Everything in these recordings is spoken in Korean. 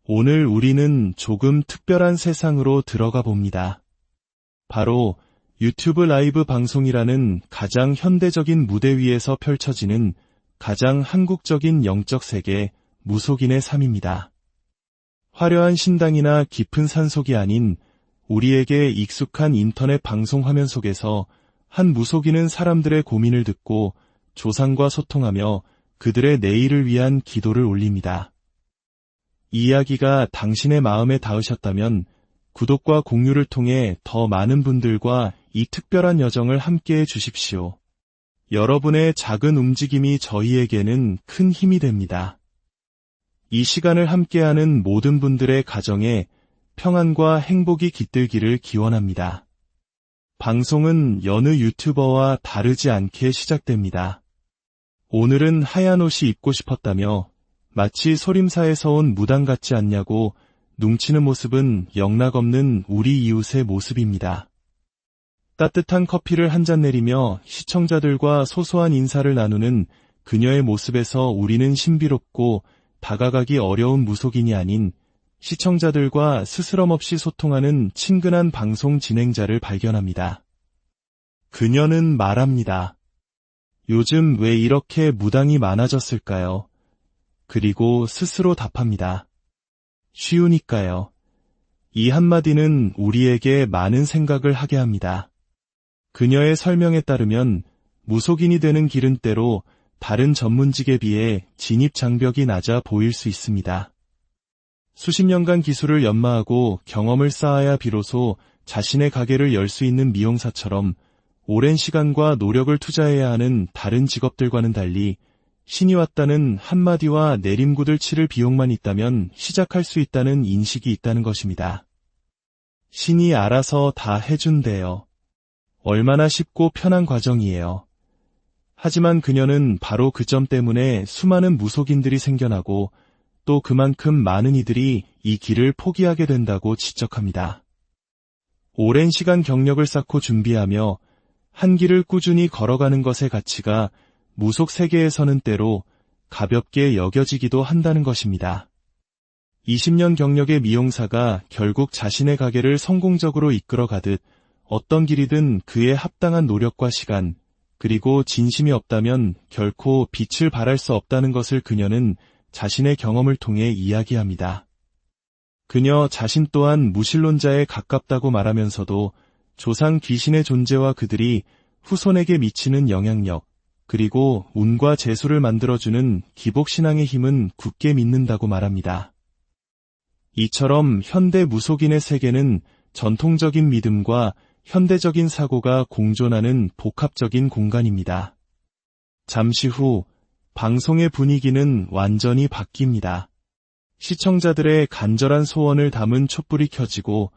오늘 우리는 조금 특별한 세상으로 들어가 봅니다. 바로 유튜브 라이브 방송이라는 가장 현대적인 무대 위에서 펼쳐지는 가장 한국적인 영적 세계, 무속인의 삶입니다. 화려한 신당이나 깊은 산속이 아닌 우리에게 익숙한 인터넷 방송 화면 속에서 한 무속인은 사람들의 고민을 듣고 조상과 소통하며 그들의 내일을 위한 기도를 올립니다. 이 이야기가 당신의 마음에 닿으셨다면 구독과 공유를 통해 더 많은 분들과 이 특별한 여정을 함께해 주십시오. 여러분의 작은 움직임이 저희에게는 큰 힘이 됩니다. 이 시간을 함께하는 모든 분들의 가정에 평안과 행복이 깃들기를 기원합니다. 방송은 여느 유튜버와 다르지 않게 시작됩니다. 오늘은 하얀 옷이 입고 싶었다며 마치 소림사에서 온 무당 같지 않냐고 뭉치는 모습은 영락없는 우리 이웃의 모습입니다. 따뜻한 커피를 한 잔 내리며 시청자들과 소소한 인사를 나누는 그녀의 모습에서 우리는 신비롭고 다가가기 어려운 무속인이 아닌 시청자들과 스스럼 없이 소통하는 친근한 방송 진행자를 발견합니다. 그녀는 말합니다. 요즘 왜 이렇게 무당이 많아졌을까요? 그리고 스스로 답합니다. 쉬우니까요. 이 한마디는 우리에게 많은 생각을 하게 합니다. 그녀의 설명에 따르면 무속인이 되는 길은 때로 다른 전문직에 비해 진입 장벽이 낮아 보일 수 있습니다. 수십 년간 기술을 연마하고 경험을 쌓아야 비로소 자신의 가게를 열 수 있는 미용사처럼 오랜 시간과 노력을 투자해야 하는 다른 직업들과는 달리 신이 왔다는 한마디와 내림굿을 치를 비용만 있다면 시작할 수 있다는 인식이 있다는 것입니다. 신이 알아서 다 해준대요. 얼마나 쉽고 편한 과정이에요. 하지만 그녀는 바로 그 점 때문에 수많은 무속인들이 생겨나고 또 그만큼 많은 이들이 이 길을 포기하게 된다고 지적합니다. 오랜 시간 경력을 쌓고 준비하며 한 길을 꾸준히 걸어가는 것의 가치가 무속 세계에서는 때로 가볍게 여겨지기도 한다는 것입니다. 20년 경력의 미용사가 결국 자신의 가게를 성공적으로 이끌어가듯 어떤 길이든 그에 합당한 노력과 시간, 그리고 진심이 없다면 결코 빛을 발할 수 없다는 것을 그녀는 자신의 경험을 통해 이야기합니다. 그녀 자신 또한 무신론자에 가깝다고 말하면서도 조상 귀신의 존재와 그들이 후손에게 미치는 영향력, 그리고 운과 재수를 만들어주는 기복신앙의 힘은 굳게 믿는다고 말합니다. 이처럼 현대 무속인의 세계는 전통적인 믿음과 현대적인 사고가 공존하는 복합적인 공간입니다. 잠시 후 방송의 분위기는 완전히 바뀝니다. 시청자들의 간절한 소원을 담은 촛불이 켜지고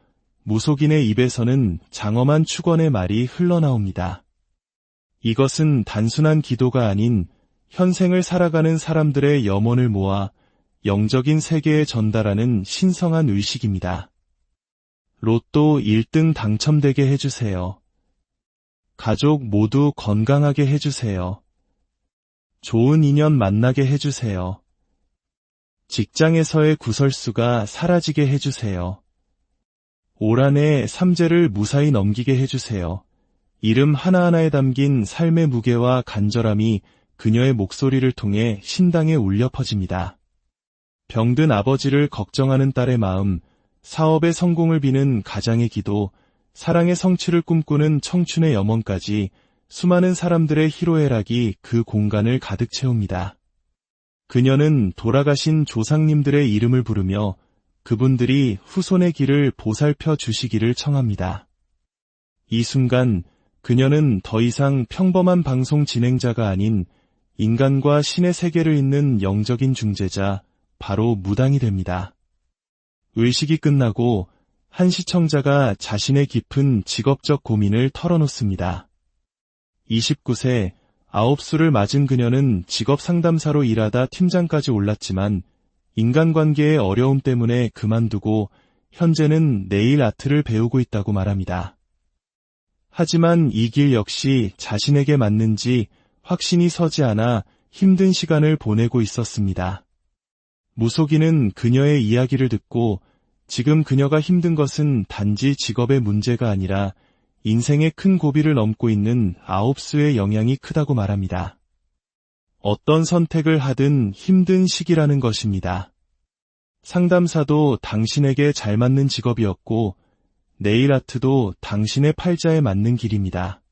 무속인의 입에서는 장엄한 축원의 말이 흘러나옵니다. 이것은 단순한 기도가 아닌 현생을 살아가는 사람들의 염원을 모아 영적인 세계에 전달하는 신성한 의식입니다. 로또 1등 당첨되게 해주세요. 가족 모두 건강하게 해주세요. 좋은 인연 만나게 해주세요. 직장에서의 구설수가 사라지게 해주세요. 올 한 해 삼재를 무사히 넘기게 해주세요. 이름 하나하나에 담긴 삶의 무게와 간절함이 그녀의 목소리를 통해 신당에 울려 퍼집니다. 병든 아버지를 걱정하는 딸의 마음, 사업의 성공을 비는 가장의 기도, 사랑의 성취를 꿈꾸는 청춘의 염원까지 수많은 사람들의 희로애락이 그 공간을 가득 채웁니다. 그녀는 돌아가신 조상님들의 이름을 부르며 그분들이 후손의 길을 보살펴 주시기를 청합니다. 이 순간 그녀는 더 이상 평범한 방송 진행자가 아닌 인간과 신의 세계를 잇는 영적인 중재자, 바로 무당이 됩니다. 의식이 끝나고 한 시청자가 자신의 깊은 직업적 고민을 털어놓습니다. 29세, 9수를 맞은 그녀는 직업 상담사로 일하다 팀장까지 올랐지만 인간관계의 어려움 때문에 그만두고 현재는 네일 아트를 배우고 있다고 말합니다. 하지만 이 길 역시 자신에게 맞는지 확신이 서지 않아 힘든 시간을 보내고 있었습니다. 무속인은 그녀의 이야기를 듣고 지금 그녀가 힘든 것은 단지 직업의 문제가 아니라 인생의 큰 고비를 넘고 있는 아홉수의 영향이 크다고 말합니다. 어떤 선택을 하든 힘든 시기라는 것입니다. 상담사도 당신에게 잘 맞는 직업이었고 네일 아트도 당신의 팔자에 맞는 길입니다.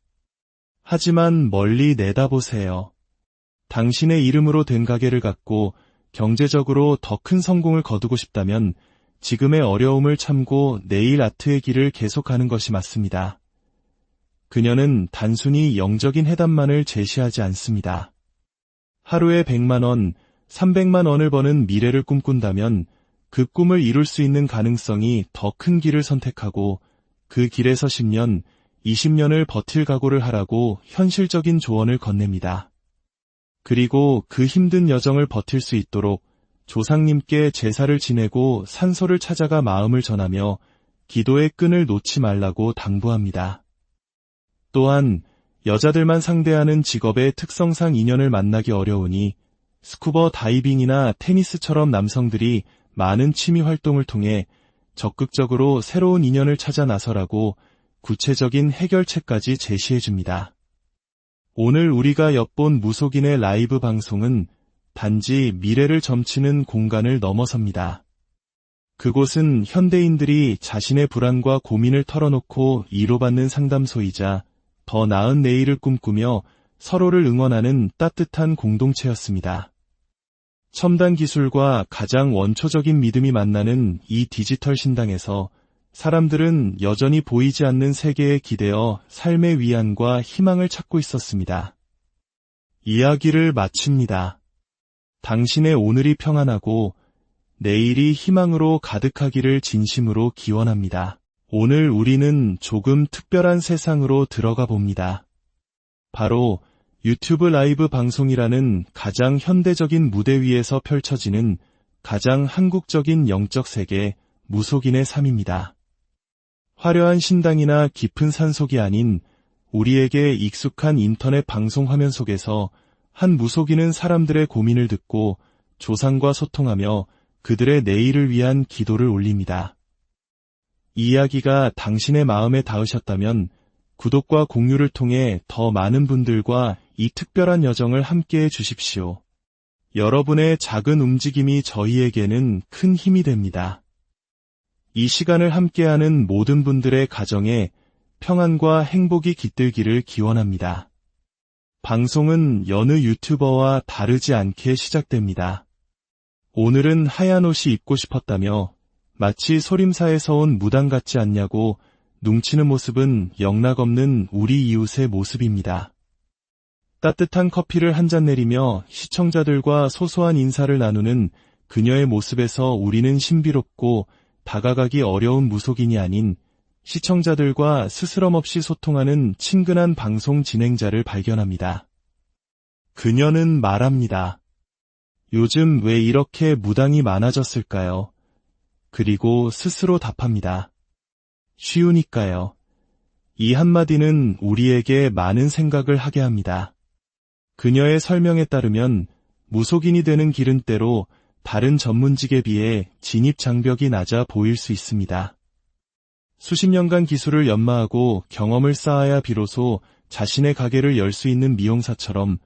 하지만 멀리 내다보세요. 당신의 이름으로 된 가게를 갖고 경제적으로 더 큰 성공을 거두고 싶다면 지금의 어려움을 참고 네일 아트의 길을 계속하는 것이 맞습니다. 그녀는 단순히 영적인 해답만을 제시하지 않습니다. 하루에 100만 원, 300만 원을 버는 미래를 꿈꾼다면 그 꿈을 이룰 수 있는 가능성이 더 큰 길을 선택하고 그 길에서 10년, 20년을 버틸 각오를 하라고 현실적인 조언을 건넵니다. 그리고 그 힘든 여정을 버틸 수 있도록 조상님께 제사를 지내고 산소를 찾아가 마음을 전하며 기도의 끈을 놓지 말라고 당부합니다. 또한 여자들만 상대하는 직업의 특성상 인연을 만나기 어려우니 스쿠버 다이빙이나 테니스처럼 남성들이 많은 취미 활동을 통해 적극적으로 새로운 인연을 찾아 나서라고 구체적인 해결책까지 제시해줍니다. 오늘 우리가 엿본 무속인의 라이브 방송은 단지 미래를 점치는 공간을 넘어섭니다. 그곳은 현대인들이 자신의 불안과 고민을 털어놓고 위로받는 상담소이자 더 나은 내일을 꿈꾸며 서로를 응원하는 따뜻한 공동체였습니다. 첨단 기술과 가장 원초적인 믿음이 만나는 이 디지털 신당에서 사람들은 여전히 보이지 않는 세계에 기대어 삶의 위안과 희망을 찾고 있었습니다. 이야기를 마칩니다. 당신의 오늘이 평안하고 내일이 희망으로 가득하기를 진심으로 기원합니다. 오늘 우리는 조금 특별한 세상으로 들어가 봅니다. 바로 유튜브 라이브 방송이라는 가장 현대적인 무대 위에서 펼쳐지는 가장 한국적인 영적 세계 무속인의 삶입니다. 화려한 신당이나 깊은 산속이 아닌 우리에게 익숙한 인터넷 방송 화면 속에서 한 무속인은 사람들의 고민을 듣고 조상과 소통하며 그들의 내일을 위한 기도를 올립니다. 이 이야기가 당신의 마음에 닿으셨다면 구독과 공유를 통해 더 많은 분들과 이 특별한 여정을 함께해 주십시오. 여러분의 작은 움직임이 저희에게는 큰 힘이 됩니다. 이 시간을 함께하는 모든 분들의 가정에 평안과 행복이 깃들기를 기원합니다. 방송은 여느 유튜버와 다르지 않게 시작됩니다. 오늘은 하얀 옷이 입고 싶었다며 마치 소림사에서 온 무당 같지 않냐고 뭉치는 모습은 영락없는 우리 이웃의 모습입니다. 따뜻한 커피를 한 잔 내리며 시청자들과 소소한 인사를 나누는 그녀의 모습에서 우리는 신비롭고 다가가기 어려운 무속인이 아닌 시청자들과 스스럼 없이 소통하는 친근한 방송 진행자를 발견합니다. 그녀는 말합니다. 요즘 왜 이렇게 무당이 많아졌을까요? 그리고 스스로 답합니다. 쉬우니까요. 이 한마디는 우리에게 많은 생각을 하게 합니다. 그녀의 설명에 따르면 무속인이 되는 길은 때로 다른 전문직에 비해 진입 장벽이 낮아 보일 수 있습니다. 수십 년간 기술을 연마하고 경험을 쌓아야 비로소 자신의 가게를 열 수 있는 미용사처럼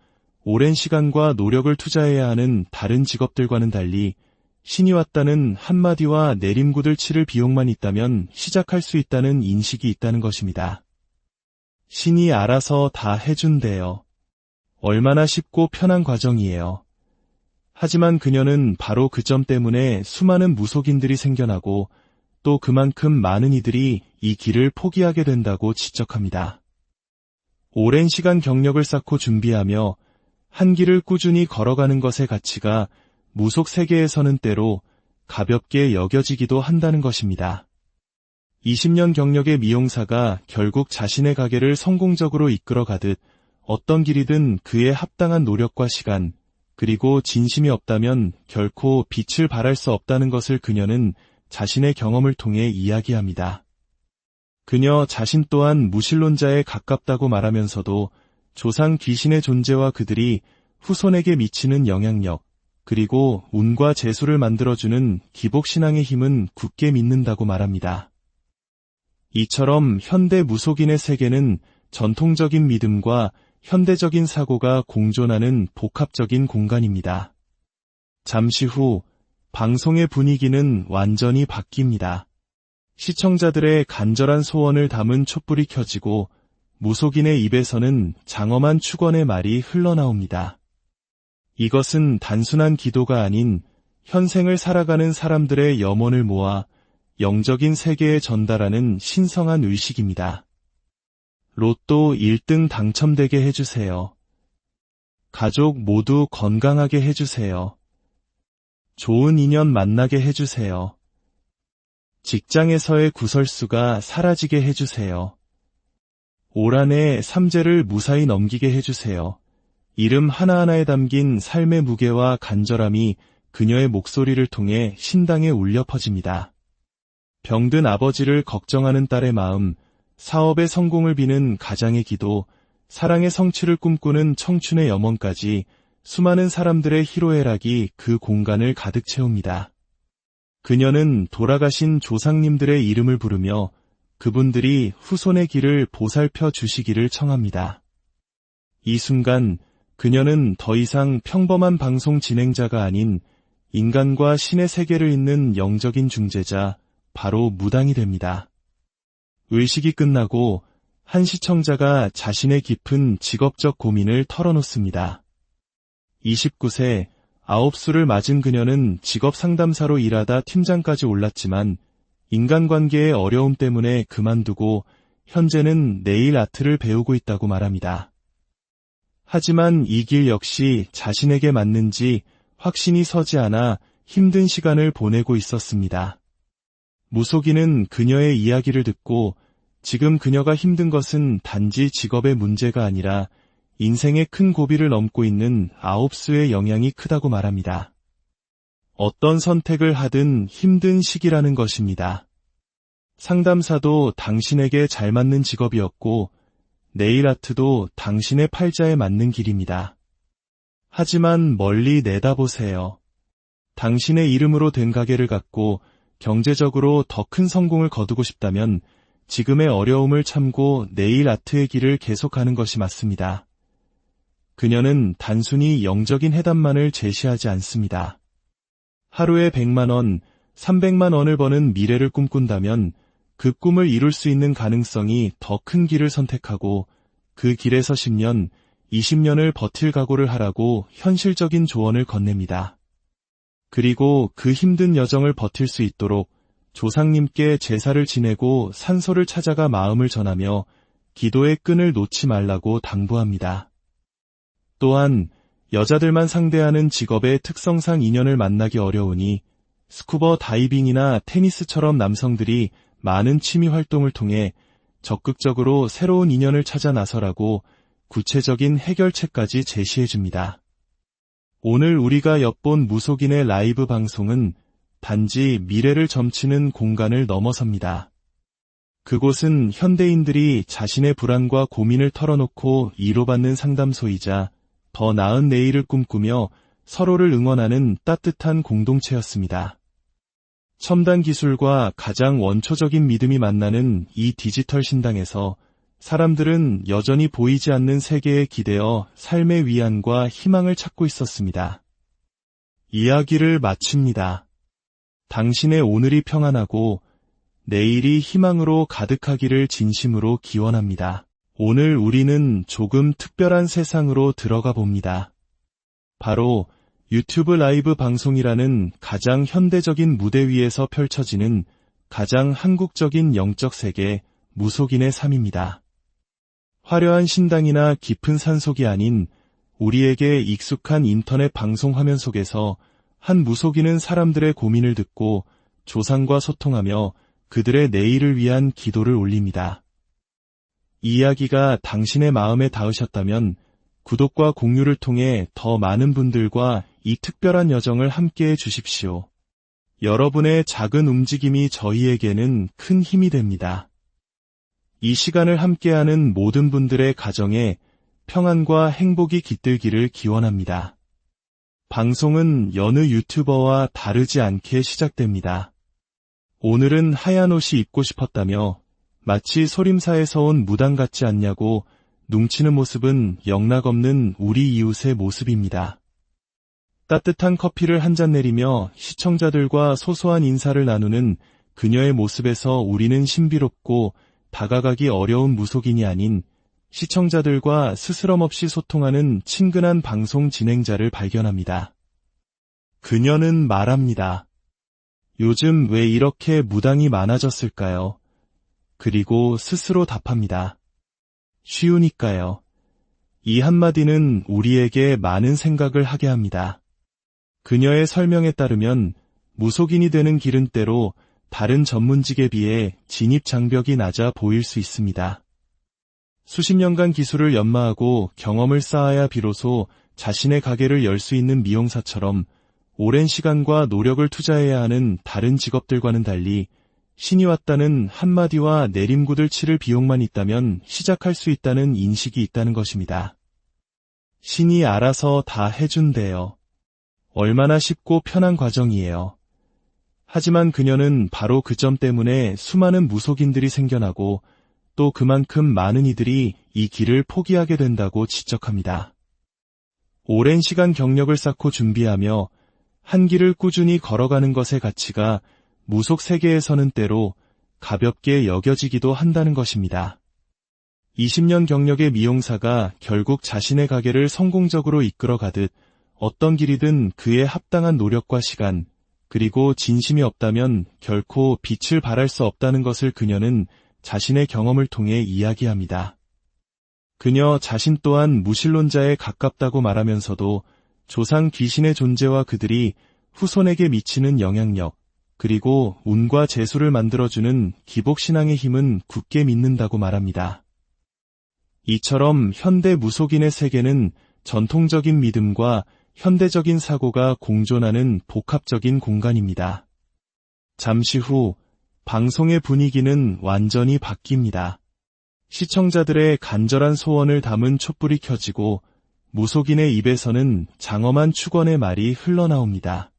오랜 시간과 노력을 투자해야 하는 다른 직업들과는 달리 신이 왔다는 한마디와 내림굿을 치를 비용만 있다면 시작할 수 있다는 인식이 있다는 것입니다. 신이 알아서 다 해준대요. 얼마나 쉽고 편한 과정이에요. 하지만 그녀는 바로 그 점 때문에 수많은 무속인들이 생겨나고 또 그만큼 많은 이들이 이 길을 포기하게 된다고 지적합니다. 오랜 시간 경력을 쌓고 준비하며 한 길을 꾸준히 걸어가는 것의 가치가 무속 세계에서는 때로 가볍게 여겨지기도 한다는 것입니다. 20년 경력의 미용사가 결국 자신의 가게를 성공적으로 이끌어가듯 어떤 길이든 그에 합당한 노력과 시간, 그리고 진심이 없다면 결코 빛을 발할 수 없다는 것을 그녀는 자신의 경험을 통해 이야기합니다. 그녀 자신 또한 무신론자에 가깝다고 말하면서도 조상 귀신의 존재와 그들이 후손에게 미치는 영향력, 그리고 운과 재수를 만들어주는 기복신앙의 힘은 굳게 믿는다고 말합니다. 이처럼 현대 무속인의 세계는 전통적인 믿음과 현대적인 사고가 공존하는 복합적인 공간입니다. 잠시 후 방송의 분위기는 완전히 바뀝니다. 시청자들의 간절한 소원을 담은 촛불이 켜지고 무속인의 입에서는 장엄한 축원의 말이 흘러나옵니다. 이것은 단순한 기도가 아닌 현생을 살아가는 사람들의 염원을 모아 영적인 세계에 전달하는 신성한 의식입니다. 로또 1등 당첨되게 해주세요. 가족 모두 건강하게 해주세요. 좋은 인연 만나게 해주세요. 직장에서의 구설수가 사라지게 해주세요. 올 한해 삼재를 무사히 넘기게 해주세요. 이름 하나하나에 담긴 삶의 무게와 간절함이 그녀의 목소리를 통해 신당에 울려 퍼집니다. 병든 아버지를 걱정하는 딸의 마음, 사업의 성공을 비는 가장의 기도, 사랑의 성취를 꿈꾸는 청춘의 염원까지 수많은 사람들의 희로애락이 그 공간을 가득 채웁니다. 그녀는 돌아가신 조상님들의 이름을 부르며 그분들이 후손의 길을 보살펴 주시기를 청합니다. 이 순간 그녀는 더 이상 평범한 방송 진행자가 아닌 인간과 신의 세계를 잇는 영적인 중재자, 바로 무당이 됩니다. 의식이 끝나고 한 시청자가 자신의 깊은 직업적 고민을 털어놓습니다. 29세, 9수를 맞은 그녀는 직업 상담사로 일하다 팀장까지 올랐지만 인간관계의 어려움 때문에 그만두고 현재는 네일 아트를 배우고 있다고 말합니다. 하지만 이 길 역시 자신에게 맞는지 확신이 서지 않아 힘든 시간을 보내고 있었습니다. 무속인은 그녀의 이야기를 듣고 지금 그녀가 힘든 것은 단지 직업의 문제가 아니라 인생의 큰 고비를 넘고 있는 9수의 영향이 크다고 말합니다. 어떤 선택을 하든 힘든 시기라는 것입니다. 상담사도 당신에게 잘 맞는 직업이었고 네일 아트도 당신의 팔자에 맞는 길입니다. 하지만 멀리 내다보세요. 당신의 이름으로 된 가게를 갖고 경제적으로 더 큰 성공을 거두고 싶다면 지금의 어려움을 참고 네일 아트의 길을 계속하는 것이 맞습니다. 그녀는 단순히 영적인 해답만을 제시하지 않습니다. 하루에 100만 원, 300만 원을 버는 미래를 꿈꾼다면 그 꿈을 이룰 수 있는 가능성이 더 큰 길을 선택하고 그 길에서 10년, 20년을 버틸 각오를 하라고 현실적인 조언을 건넵니다. 그리고 그 힘든 여정을 버틸 수 있도록 조상님께 제사를 지내고 산소를 찾아가 마음을 전하며 기도의 끈을 놓지 말라고 당부합니다. 또한 여자들만 상대하는 직업의 특성상 인연을 만나기 어려우니 스쿠버 다이빙이나 테니스처럼 남성들이 많은 취미 활동을 통해 적극적으로 새로운 인연을 찾아 나서라고 구체적인 해결책까지 제시해줍니다. 오늘 우리가 엿본 무속인의 라이브 방송은 단지 미래를 점치는 공간을 넘어섭니다. 그곳은 현대인들이 자신의 불안과 고민을 털어놓고 위로받는 상담소이자 더 나은 내일을 꿈꾸며 서로를 응원하는 따뜻한 공동체였습니다. 첨단 기술과 가장 원초적인 믿음이 만나는 이 디지털 신당에서 사람들은 여전히 보이지 않는 세계에 기대어 삶의 위안과 희망을 찾고 있었습니다. 이야기를 마칩니다. 당신의 오늘이 평안하고 내일이 희망으로 가득하기를 진심으로 기원합니다. 오늘 우리는 조금 특별한 세상으로 들어가 봅니다. 바로 유튜브 라이브 방송이라는 가장 현대적인 무대 위에서 펼쳐지는 가장 한국적인 영적 세계, 무속인의 삶입니다. 화려한 신당이나 깊은 산속이 아닌 우리에게 익숙한 인터넷 방송 화면 속에서 한 무속인은 사람들의 고민을 듣고 조상과 소통하며 그들의 내일을 위한 기도를 올립니다. 이 이야기가 당신의 마음에 닿으셨다면 구독과 공유를 통해 더 많은 분들과 이 특별한 여정을 함께해 주십시오. 여러분의 작은 움직임이 저희에게는 큰 힘이 됩니다. 이 시간을 함께하는 모든 분들의 가정에 평안과 행복이 깃들기를 기원합니다. 방송은 여느 유튜버와 다르지 않게 시작됩니다. 오늘은 하얀 옷이 입고 싶었다며 마치 소림사에서 온 무당 같지 않냐고 뭉치는 모습은 영락없는 우리 이웃의 모습입니다. 따뜻한 커피를 한 잔 내리며 시청자들과 소소한 인사를 나누는 그녀의 모습에서 우리는 신비롭고 다가가기 어려운 무속인이 아닌 시청자들과 스스럼 없이 소통하는 친근한 방송 진행자를 발견합니다. 그녀는 말합니다. 요즘 왜 이렇게 무당이 많아졌을까요? 그리고 스스로 답합니다. 쉬우니까요. 이 한마디는 우리에게 많은 생각을 하게 합니다. 그녀의 설명에 따르면 무속인이 되는 길은 때로 다른 전문직에 비해 진입 장벽이 낮아 보일 수 있습니다. 수십 년간 기술을 연마하고 경험을 쌓아야 비로소 자신의 가게를 열 수 있는 미용사처럼 오랜 시간과 노력을 투자해야 하는 다른 직업들과는 달리 신이 왔다는 한마디와 내림굿을 치를 비용만 있다면 시작할 수 있다는 인식이 있다는 것입니다. 신이 알아서 다 해준대요. 얼마나 쉽고 편한 과정이에요. 하지만 그녀는 바로 그 점 때문에 수많은 무속인들이 생겨나고 또 그만큼 많은 이들이 이 길을 포기하게 된다고 지적합니다. 오랜 시간 경력을 쌓고 준비하며 한 길을 꾸준히 걸어가는 것의 가치가 무속 세계에서는 때로 가볍게 여겨지기도 한다는 것입니다. 20년 경력의 미용사가 결국 자신의 가게를 성공적으로 이끌어가듯 어떤 길이든 그에 합당한 노력과 시간, 그리고 진심이 없다면 결코 빛을 발할 수 없다는 것을 그녀는 자신의 경험을 통해 이야기합니다. 그녀 자신 또한 무신론자에 가깝다고 말하면서도 조상 귀신의 존재와 그들이 후손에게 미치는 영향력, 그리고 운과 재수를 만들어주는 기복신앙의 힘은 굳게 믿는다고 말합니다. 이처럼 현대 무속인의 세계는 전통적인 믿음과 현대적인 사고가 공존하는 복합적인 공간입니다. 잠시 후 방송의 분위기는 완전히 바뀝니다. 시청자들의 간절한 소원을 담은 촛불이 켜지고 무속인의 입에서는 장엄한 축원의 말이 흘러나옵니다.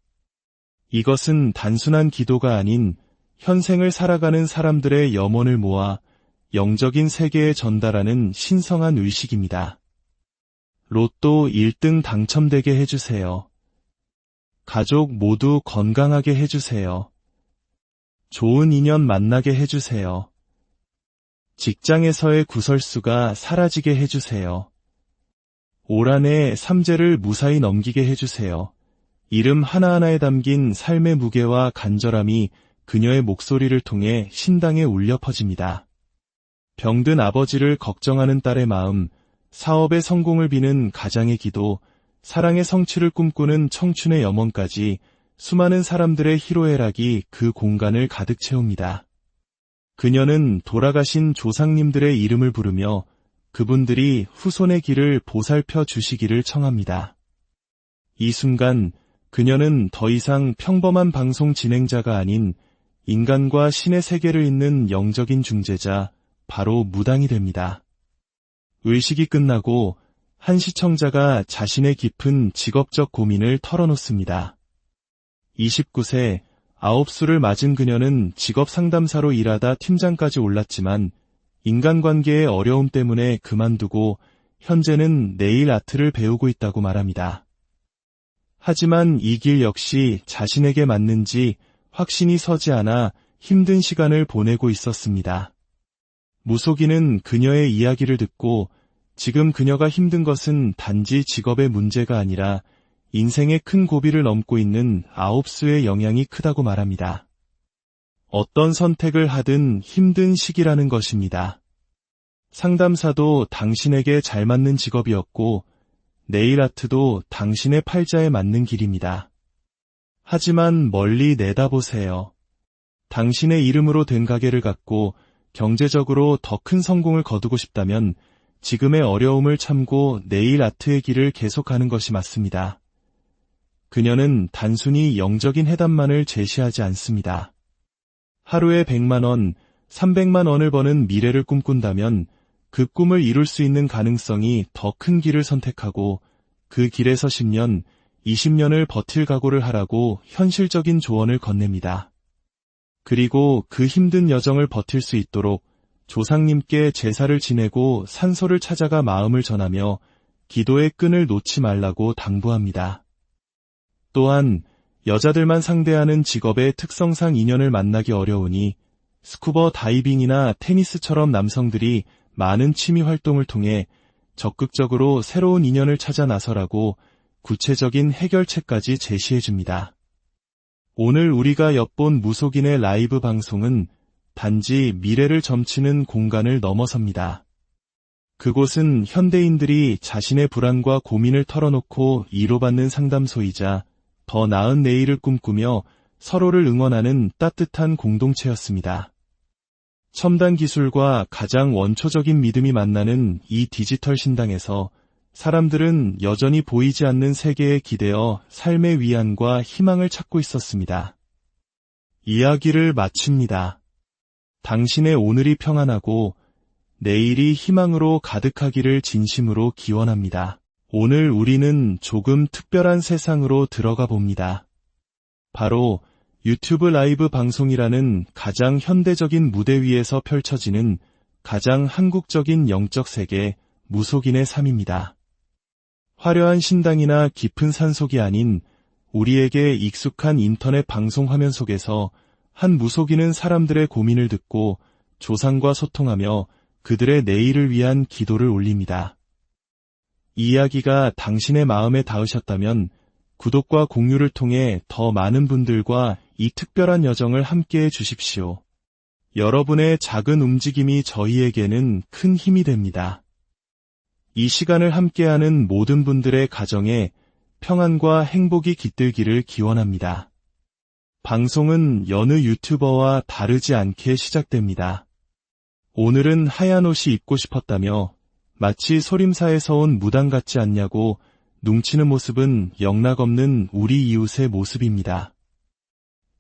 이것은 단순한 기도가 아닌 현생을 살아가는 사람들의 염원을 모아 영적인 세계에 전달하는 신성한 의식입니다. 로또 1등 당첨되게 해주세요. 가족 모두 건강하게 해주세요. 좋은 인연 만나게 해주세요. 직장에서의 구설수가 사라지게 해주세요. 올 한 해 삼재를 무사히 넘기게 해주세요. 이름 하나하나에 담긴 삶의 무게와 간절함이 그녀의 목소리를 통해 신당에 울려 퍼집니다. 병든 아버지를 걱정하는 딸의 마음, 사업의 성공을 비는 가장의 기도, 사랑의 성취를 꿈꾸는 청춘의 염원까지 수많은 사람들의 희로애락이 그 공간을 가득 채웁니다. 그녀는 돌아가신 조상님들의 이름을 부르며 그분들이 후손의 길을 보살펴 주시기를 청합니다. 이 순간 그녀는 더 이상 평범한 방송 진행자가 아닌 인간과 신의 세계를 잇는 영적인 중재자, 바로 무당이 됩니다. 의식이 끝나고 한 시청자가 자신의 깊은 직업적 고민을 털어놓습니다. 29세, 9수를 맞은 그녀는 직업 상담사로 일하다 팀장까지 올랐지만 인간관계의 어려움 때문에 그만두고 현재는 네일 아트를 배우고 있다고 말합니다. 하지만 이 길 역시 자신에게 맞는지 확신이 서지 않아 힘든 시간을 보내고 있었습니다. 무속인은 그녀의 이야기를 듣고 지금 그녀가 힘든 것은 단지 직업의 문제가 아니라 인생의 큰 고비를 넘고 있는 9수의 영향이 크다고 말합니다. 어떤 선택을 하든 힘든 시기라는 것입니다. 상담사도 당신에게 잘 맞는 직업이었고 네일 아트도 당신의 팔자에 맞는 길입니다. 하지만 멀리 내다보세요. 당신의 이름으로 된 가게를 갖고 경제적으로 더 큰 성공을 거두고 싶다면 지금의 어려움을 참고 네일 아트의 길을 계속가는 것이 맞습니다. 그녀는 단순히 영적인 해답만을 제시하지 않습니다. 하루에 100만 원, 300만 원을 버는 미래를 꿈꾼다면 그 꿈을 이룰 수 있는 가능성이 더 큰 길을 선택하고 그 길에서 10년, 20년을 버틸 각오를 하라고 현실적인 조언을 건넵니다. 그리고 그 힘든 여정을 버틸 수 있도록 조상님께 제사를 지내고 산소를 찾아가 마음을 전하며 기도의 끈을 놓지 말라고 당부합니다. 또한 여자들만 상대하는 직업의 특성상 인연을 만나기 어려우니 스쿠버 다이빙이나 테니스처럼 남성들이 많은 취미 활동을 통해 적극적으로 새로운 인연을 찾아 나서라고 구체적인 해결책까지 제시해줍니다. 오늘 우리가 엿본 무속인의 라이브 방송은 단지 미래를 점치는 공간을 넘어섭니다. 그곳은 현대인들이 자신의 불안과 고민을 털어놓고 위로받는 상담소이자 더 나은 내일을 꿈꾸며 서로를 응원하는 따뜻한 공동체였습니다. 첨단 기술과 가장 원초적인 믿음이 만나는 이 디지털 신당에서 사람들은 여전히 보이지 않는 세계에 기대어 삶의 위안과 희망을 찾고 있었습니다. 이야기를 마칩니다. 당신의 오늘이 평안하고 내일이 희망으로 가득하기를 진심으로 기원합니다. 오늘 우리는 조금 특별한 세상으로 들어가 봅니다. 바로 유튜브 라이브 방송이라는 가장 현대적인 무대 위에서 펼쳐지는 가장 한국적인 영적 세계, 무속인의 삶입니다. 화려한 신당이나 깊은 산속이 아닌 우리에게 익숙한 인터넷 방송 화면 속에서 한 무속인은 사람들의 고민을 듣고 조상과 소통하며 그들의 내일을 위한 기도를 올립니다. 이 이야기가 당신의 마음에 닿으셨다면 구독과 공유를 통해 더 많은 분들과 이 특별한 여정을 함께해 주십시오. 여러분의 작은 움직임이 저희에게는 큰 힘이 됩니다. 이 시간을 함께하는 모든 분들의 가정에 평안과 행복이 깃들기를 기원합니다. 방송은 여느 유튜버와 다르지 않게 시작됩니다. 오늘은 하얀 옷이 입고 싶었다며 마치 소림사에서 온 무당 같지 않냐고 뭉치는 모습은 영락없는 우리 이웃의 모습입니다.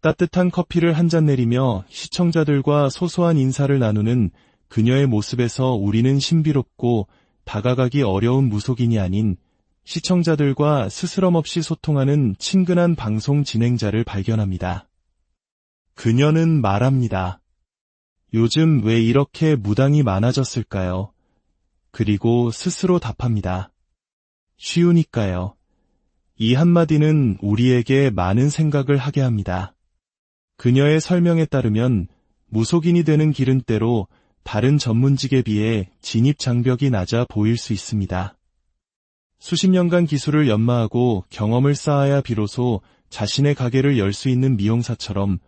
따뜻한 커피를 한 잔 내리며 시청자들과 소소한 인사를 나누는 그녀의 모습에서 우리는 신비롭고 다가가기 어려운 무속인이 아닌 시청자들과 스스럼 없이 소통하는 친근한 방송 진행자를 발견합니다. 그녀는 말합니다. 요즘 왜 이렇게 무당이 많아졌을까요? 그리고 스스로 답합니다. 쉬우니까요. 이 한마디는 우리에게 많은 생각을 하게 합니다. 그녀의 설명에 따르면 무속인이 되는 길은 때로 다른 전문직에 비해 진입 장벽이 낮아 보일 수 있습니다. 수십 년간 기술을 연마하고 경험을 쌓아야 비로소 자신의 가게를 열 수 있는 미용사처럼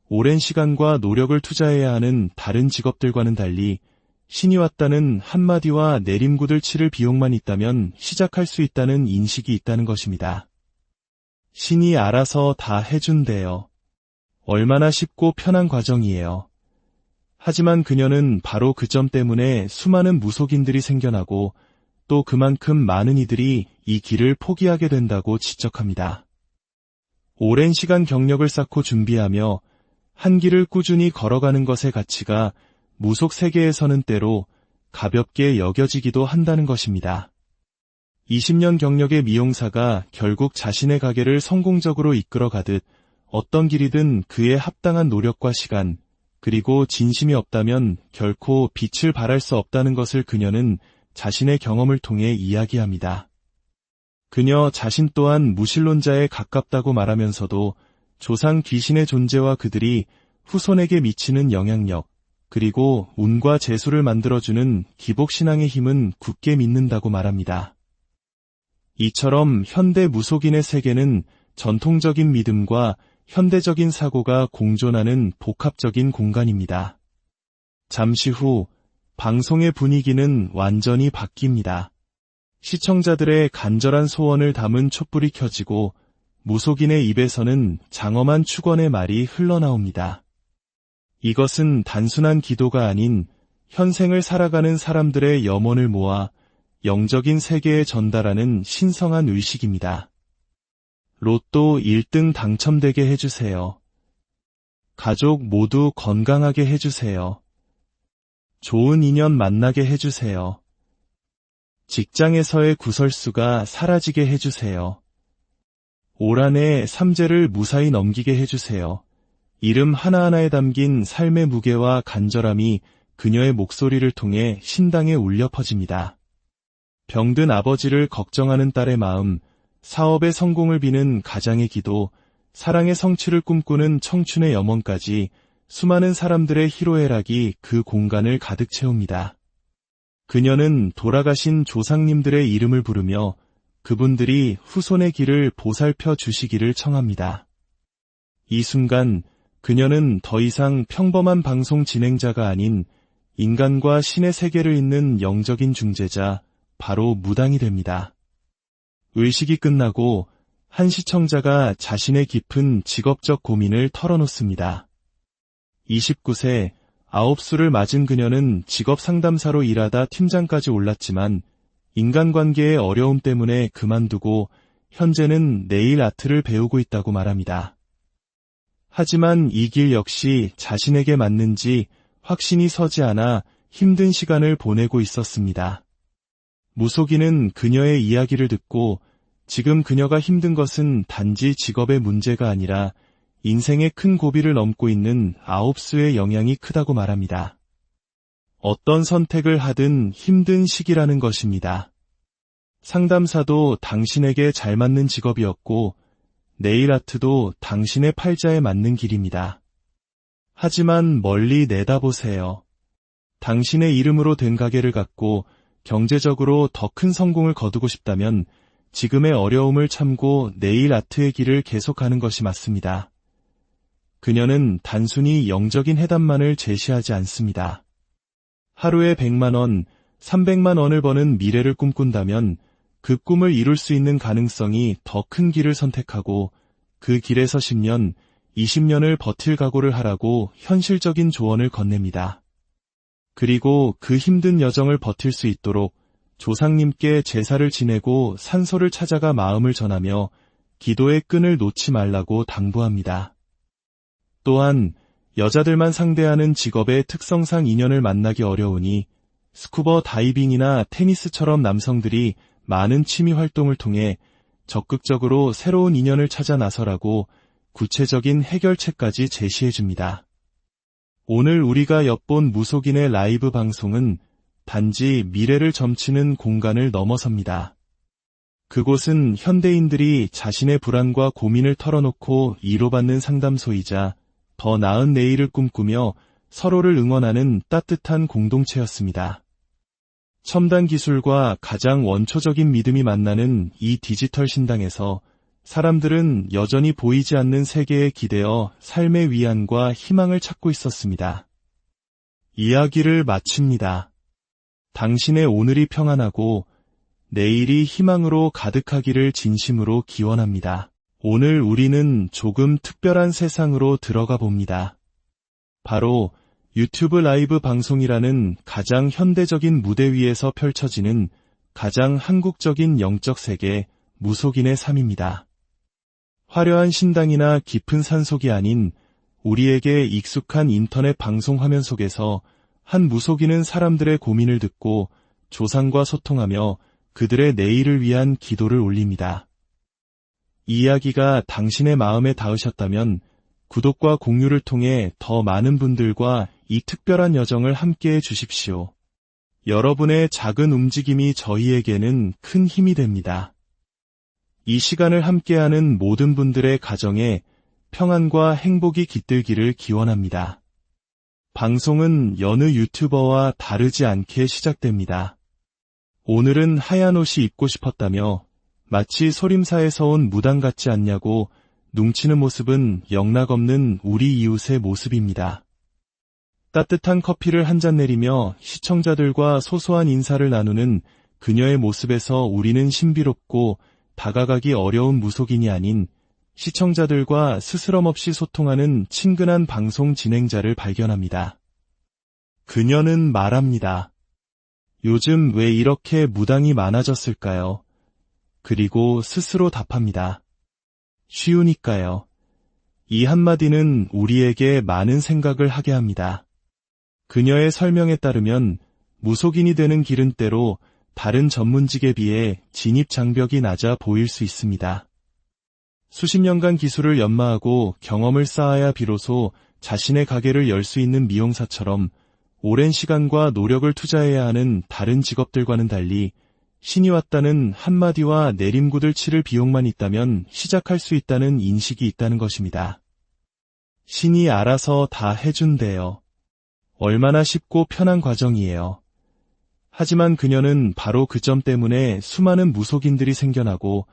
오랜 시간과 노력을 투자해야 하는 다른 직업들과는 달리 신이 왔다는 한마디와 내림굿을 치를 비용만 있다면 시작할 수 있다는 인식이 있다는 것입니다. 신이 알아서 다 해준대요. 얼마나 쉽고 편한 과정이에요. 하지만 그녀는 바로 그 점 때문에 수많은 무속인들이 생겨나고 또 그만큼 많은 이들이 이 길을 포기하게 된다고 지적합니다. 오랜 시간 경력을 쌓고 준비하며 한 길을 꾸준히 걸어가는 것의 가치가 무속 세계에서는 때로 가볍게 여겨지기도 한다는 것입니다. 20년 경력의 미용사가 결국 자신의 가게를 성공적으로 이끌어가듯 어떤 길이든 그에 합당한 노력과 시간, 그리고 진심이 없다면 결코 빛을 발할 수 없다는 것을 그녀는 자신의 경험을 통해 이야기합니다. 그녀 자신 또한 무신론자에 가깝다고 말하면서도 조상 귀신의 존재와 그들이 후손에게 미치는 영향력, 그리고 운과 재수를 만들어주는 기복신앙의 힘은 굳게 믿는다고 말합니다. 이처럼 현대 무속인의 세계는 전통적인 믿음과 현대적인 사고가 공존하는 복합적인 공간입니다. 잠시 후 방송의 분위기는 완전히 바뀝니다. 시청자들의 간절한 소원을 담은 촛불이 켜지고 무속인의 입에서는 장엄한 축원의 말이 흘러나옵니다. 이것은 단순한 기도가 아닌 현생을 살아가는 사람들의 염원을 모아 영적인 세계에 전달하는 신성한 의식입니다. 로또 1등 당첨되게 해주세요. 가족 모두 건강하게 해주세요. 좋은 인연 만나게 해주세요. 직장에서의 구설수가 사라지게 해주세요. 올 한 해 삼재를 무사히 넘기게 해주세요. 이름 하나하나에 담긴 삶의 무게와 간절함이 그녀의 목소리를 통해 신당에 울려 퍼집니다. 병든 아버지를 걱정하는 딸의 마음, 사업의 성공을 비는 가장의 기도, 사랑의 성취를 꿈꾸는 청춘의 염원까지 수많은 사람들의 희로애락이 그 공간을 가득 채웁니다. 그녀는 돌아가신 조상님들의 이름을 부르며 그분들이 후손의 길을 보살펴 주시기를 청합니다. 이 순간 그녀는 더 이상 평범한 방송 진행자가 아닌 인간과 신의 세계를 잇는 영적인 중재자, 바로 무당이 됩니다. 의식이 끝나고 한 시청자가 자신의 깊은 직업적 고민을 털어놓습니다. 29세, 9수를 맞은 그녀는 직업 상담사로 일하다 팀장까지 올랐지만 인간관계의 어려움 때문에 그만두고 현재는 네일 아트를 배우고 있다고 말합니다. 하지만 이 길 역시 자신에게 맞는지 확신이 서지 않아 힘든 시간을 보내고 있었습니다. 무속인은 그녀의 이야기를 듣고 지금 그녀가 힘든 것은 단지 직업의 문제가 아니라 인생의 큰 고비를 넘고 있는 9수의 영향이 크다고 말합니다. 어떤 선택을 하든 힘든 시기라는 것입니다. 상담사도 당신에게 잘 맞는 직업이었고 네일 아트도 당신의 팔자에 맞는 길입니다. 하지만 멀리 내다보세요. 당신의 이름으로 된 가게를 갖고 경제적으로 더 큰 성공을 거두고 싶다면 지금의 어려움을 참고 네일 아트의 길을 계속하는 것이 맞습니다. 그녀는 단순히 영적인 해답만을 제시하지 않습니다. 하루에 100만 원, 300만 원을 버는 미래를 꿈꾼다면 그 꿈을 이룰 수 있는 가능성이 더 큰 길을 선택하고 그 길에서 10년, 20년을 버틸 각오를 하라고 현실적인 조언을 건넵니다. 그리고 그 힘든 여정을 버틸 수 있도록 조상님께 제사를 지내고 산소를 찾아가 마음을 전하며 기도의 끈을 놓지 말라고 당부합니다. 또한 여자들만 상대하는 직업의 특성상 인연을 만나기 어려우니 스쿠버 다이빙이나 테니스처럼 남성들이 많은 취미 활동을 통해 적극적으로 새로운 인연을 찾아 나서라고 구체적인 해결책까지 제시해줍니다. 오늘 우리가 엿본 무속인의 라이브 방송은 단지 미래를 점치는 공간을 넘어섭니다. 그곳은 현대인들이 자신의 불안과 고민을 털어놓고 위로받는 상담소이자 더 나은 내일을 꿈꾸며 서로를 응원하는 따뜻한 공동체였습니다. 첨단 기술과 가장 원초적인 믿음이 만나는 이 디지털 신당에서 사람들은 여전히 보이지 않는 세계에 기대어 삶의 위안과 희망을 찾고 있었습니다. 이야기를 마칩니다. 당신의 오늘이 평안하고 내일이 희망으로 가득하기를 진심으로 기원합니다. 오늘 우리는 조금 특별한 세상으로 들어가 봅니다. 바로 유튜브 라이브 방송이라는 가장 현대적인 무대 위에서 펼쳐지는 가장 한국적인 영적 세계, 무속인의 삶입니다. 화려한 신당이나 깊은 산속이 아닌 우리에게 익숙한 인터넷 방송 화면 속에서 한 무속인은 사람들의 고민을 듣고 조상과 소통하며 그들의 내일을 위한 기도를 올립니다. 이 이야기가 당신의 마음에 닿으셨다면 구독과 공유를 통해 더 많은 분들과 이 특별한 여정을 함께해 주십시오. 여러분의 작은 움직임이 저희에게는 큰 힘이 됩니다. 이 시간을 함께하는 모든 분들의 가정에 평안과 행복이 깃들기를 기원합니다. 방송은 여느 유튜버와 다르지 않게 시작됩니다. 오늘은 하얀 옷이 입고 싶었다며 마치 소림사에서 온 무당 같지 않냐고 뭉치는 모습은 영락없는 우리 이웃의 모습입니다. 따뜻한 커피를 한 잔 내리며 시청자들과 소소한 인사를 나누는 그녀의 모습에서 우리는 신비롭고 다가가기 어려운 무속인이 아닌 시청자들과 스스럼 없이 소통하는 친근한 방송 진행자를 발견합니다. 그녀는 말합니다. 요즘 왜 이렇게 무당이 많아졌을까요? 그리고 스스로 답합니다. 쉬우니까요. 이 한마디는 우리에게 많은 생각을 하게 합니다. 그녀의 설명에 따르면 무속인이 되는 길은 때로 다른 전문직에 비해 진입 장벽이 낮아 보일 수 있습니다. 수십 년간 기술을 연마하고 경험을 쌓아야 비로소 자신의 가게를 열 수 있는 미용사처럼 오랜 시간과 노력을 투자해야 하는 다른 직업들과는 달리 신이 왔다는 한마디와 내림굿을 치를 비용만 있다면 시작할 수 있다는 인식이 있다는 것입니다. 신이 알아서 다 해준대요. 얼마나 쉽고 편한 과정이에요. 하지만 그녀는 바로 그 점 때문에 수많은 무속인들이 생겨나고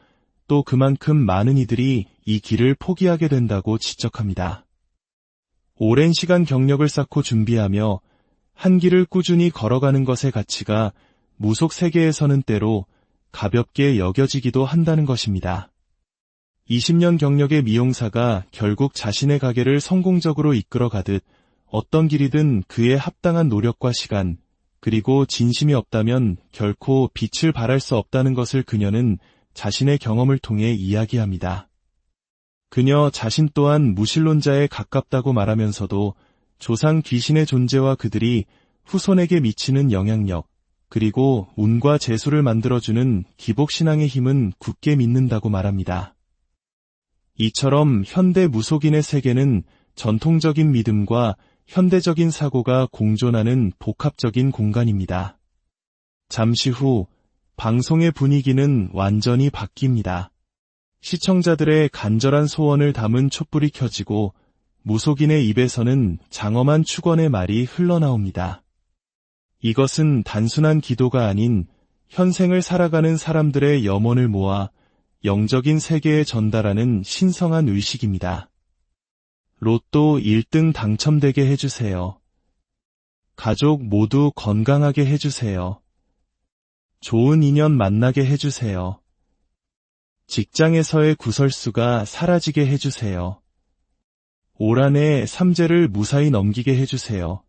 또 그만큼 많은 이들이 이 길을 포기하게 된다고 지적합니다. 오랜 시간 경력을 쌓고 준비하며 한 길을 꾸준히 걸어가는 것의 가치가 무속 세계에서는 때로 가볍게 여겨지기도 한다는 것입니다. 20년 경력의 미용사가 결국 자신의 가게를 성공적으로 이끌어가듯 어떤 길이든 그에 합당한 노력과 시간, 그리고 진심이 없다면 결코 빛을 발할 수 없다는 것을 그녀는 자신의 경험을 통해 이야기합니다. 그녀 자신 또한 무신론자에 가깝다고 말하면서도 조상 귀신의 존재와 그들이 후손에게 미치는 영향력, 그리고 운과 재수를 만들어주는 기복신앙의 힘은 굳게 믿는다고 말합니다. 이처럼 현대 무속인의 세계는 전통적인 믿음과 현대적인 사고가 공존하는 복합적인 공간입니다. 잠시 후 방송의 분위기는 완전히 바뀝니다. 시청자들의 간절한 소원을 담은 촛불이 켜지고 무속인의 입에서는 장엄한 축원의 말이 흘러나옵니다. 이것은 단순한 기도가 아닌 현생을 살아가는 사람들의 염원을 모아 영적인 세계에 전달하는 신성한 의식입니다. 로또 1등 당첨되게 해주세요. 가족 모두 건강하게 해주세요. 좋은 인연 만나게 해주세요. 직장에서의 구설수가 사라지게 해주세요. 올 한 해 삼재를 무사히 넘기게 해주세요.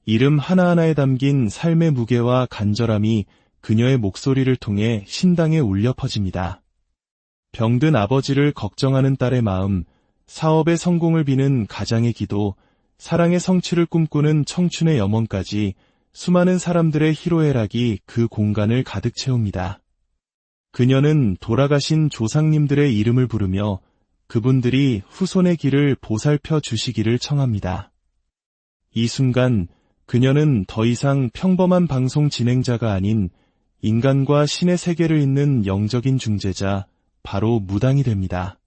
이름 하나하나에 담긴 삶의 무게와 간절함이 그녀의 목소리를 통해 신당에 울려 퍼집니다. 병든 아버지를 걱정하는 딸의 마음, 사업의 성공을 비는 가장의 기도, 사랑의 성취를 꿈꾸는 청춘의 염원까지 수많은 사람들의 희로애락이 그 공간을 가득 채웁니다. 그녀는 돌아가신 조상님들의 이름을 부르며 그분들이 후손의 길을 보살펴 주시기를 청합니다. 이 순간 그녀는 더 이상 평범한 방송 진행자가 아닌 인간과 신의 세계를 잇는 영적인 중재자, 바로 무당이 됩니다.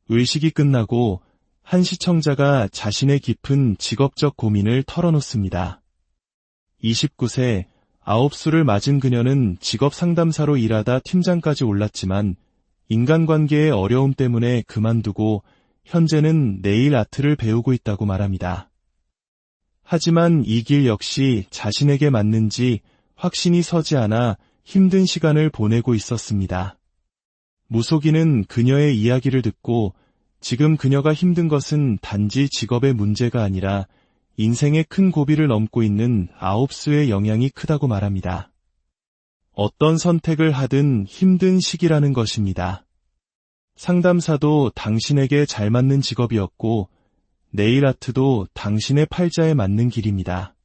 의식이 끝나고 한 시청자가 자신의 깊은 직업적 고민을 털어놓습니다. 29세, 9수를 맞은 그녀는 직업 상담사로 일하다 팀장까지 올랐지만 인간관계의 어려움 때문에 그만두고 현재는 네일 아트를 배우고 있다고 말합니다. 하지만 이 길 역시 자신에게 맞는지 확신이 서지 않아 힘든 시간을 보내고 있었습니다. 무속인은 그녀의 이야기를 듣고 지금 그녀가 힘든 것은 단지 직업의 문제가 아니라 인생의 큰 고비를 넘고 있는 9수의 영향이 크다고 말합니다. 어떤 선택을 하든 힘든 시기라는 것입니다. 상담사도 당신에게 잘 맞는 직업이었고 네일 아트도 당신의 팔자에 맞는 길입니다.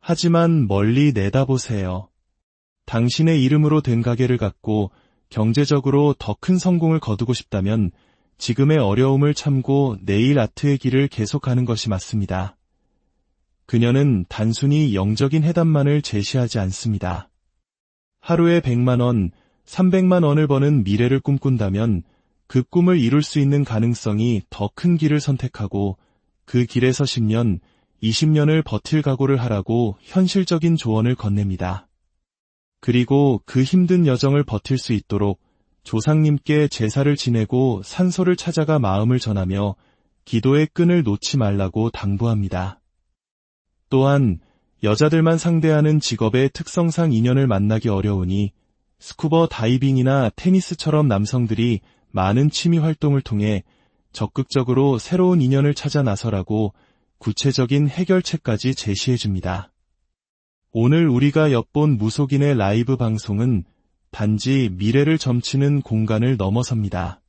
하지만 멀리 내다보세요. 당신의 이름으로 된 가게를 갖고 경제적으로 더 큰 성공을 거두고 싶다면 지금의 어려움을 참고 네일 아트의 길을 계속하는 것이 맞습니다. 그녀는 단순히 영적인 해답만을 제시하지 않습니다. 하루에 100만 원, 300만 원을 버는 미래를 꿈꾼다면 그 꿈을 이룰 수 있는 가능성이 더 큰 길을 선택하고 그 길에서 10년, 20년을 버틸 각오를 하라고 현실적인 조언을 건넵니다. 그리고 그 힘든 여정을 버틸 수 있도록 조상님께 제사를 지내고 산소를 찾아가 마음을 전하며 기도의 끈을 놓지 말라고 당부합니다. 또한 여자들만 상대하는 직업의 특성상 인연을 만나기 어려우니 스쿠버 다이빙이나 테니스처럼 남성들이 많은 취미 활동을 통해 적극적으로 새로운 인연을 찾아 나서라고 구체적인 해결책까지 제시해줍니다. 오늘 우리가 엿본 무속인의 라이브 방송은 단지 미래를 점치는 공간을 넘어섭니다.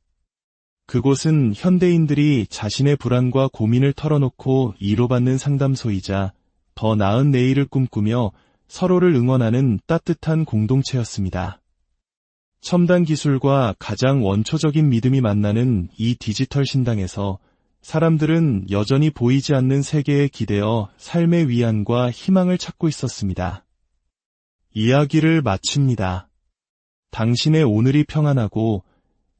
그곳은 현대인들이 자신의 불안과 고민을 털어놓고 위로받는 상담소이자 더 나은 내일을 꿈꾸며 서로를 응원하는 따뜻한 공동체였습니다. 첨단 기술과 가장 원초적인 믿음이 만나는 이 디지털 신당에서 사람들은 여전히 보이지 않는 세계에 기대어 삶의 위안과 희망을 찾고 있었습니다. 이야기를 마칩니다. 당신의 오늘이 평안하고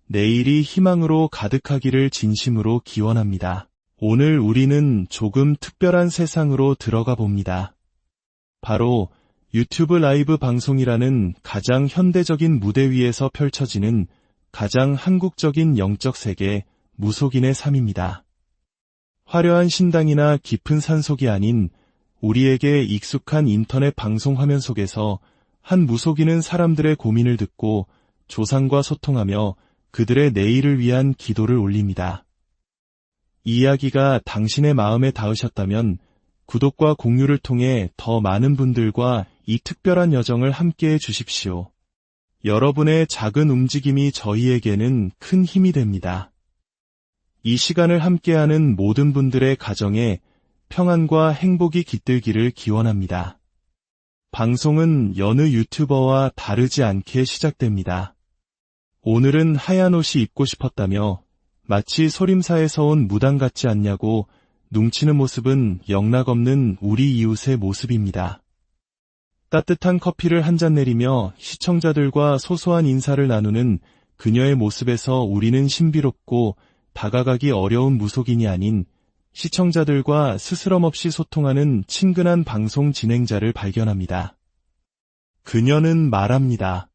내일이 희망으로 가득하기를 진심으로 기원합니다. 오늘 우리는 조금 특별한 세상으로 들어가 봅니다. 바로 유튜브 라이브 방송이라는 가장 현대적인 무대 위에서 펼쳐지는 가장 한국적인 영적 세계, 무속인의 삶입니다. 화려한 신당이나 깊은 산속이 아닌 우리에게 익숙한 인터넷 방송 화면 속에서 한 무속인은 사람들의 고민을 듣고 조상과 소통하며 그들의 내일을 위한 기도를 올립니다. 이 이야기가 당신의 마음에 닿으셨다면 구독과 공유를 통해 더 많은 분들과 이 특별한 여정을 함께해 주십시오. 여러분의 작은 움직임이 저희에게는 큰 힘이 됩니다. 이 시간을 함께하는 모든 분들의 가정에 평안과 행복이 깃들기를 기원합니다. 방송은 여느 유튜버와 다르지 않게 시작됩니다. 오늘은 하얀 옷이 입고 싶었다며 마치 소림사에서 온 무당 같지 않냐고 뭉치는 모습은 영락없는 우리 이웃의 모습입니다. 따뜻한 커피를 한 잔 내리며 시청자들과 소소한 인사를 나누는 그녀의 모습에서 우리는 신비롭고 다가가기 어려운 무속인이 아닌 시청자들과 스스럼 없이 소통하는 친근한 방송 진행자를 발견합니다. 그녀는 말합니다.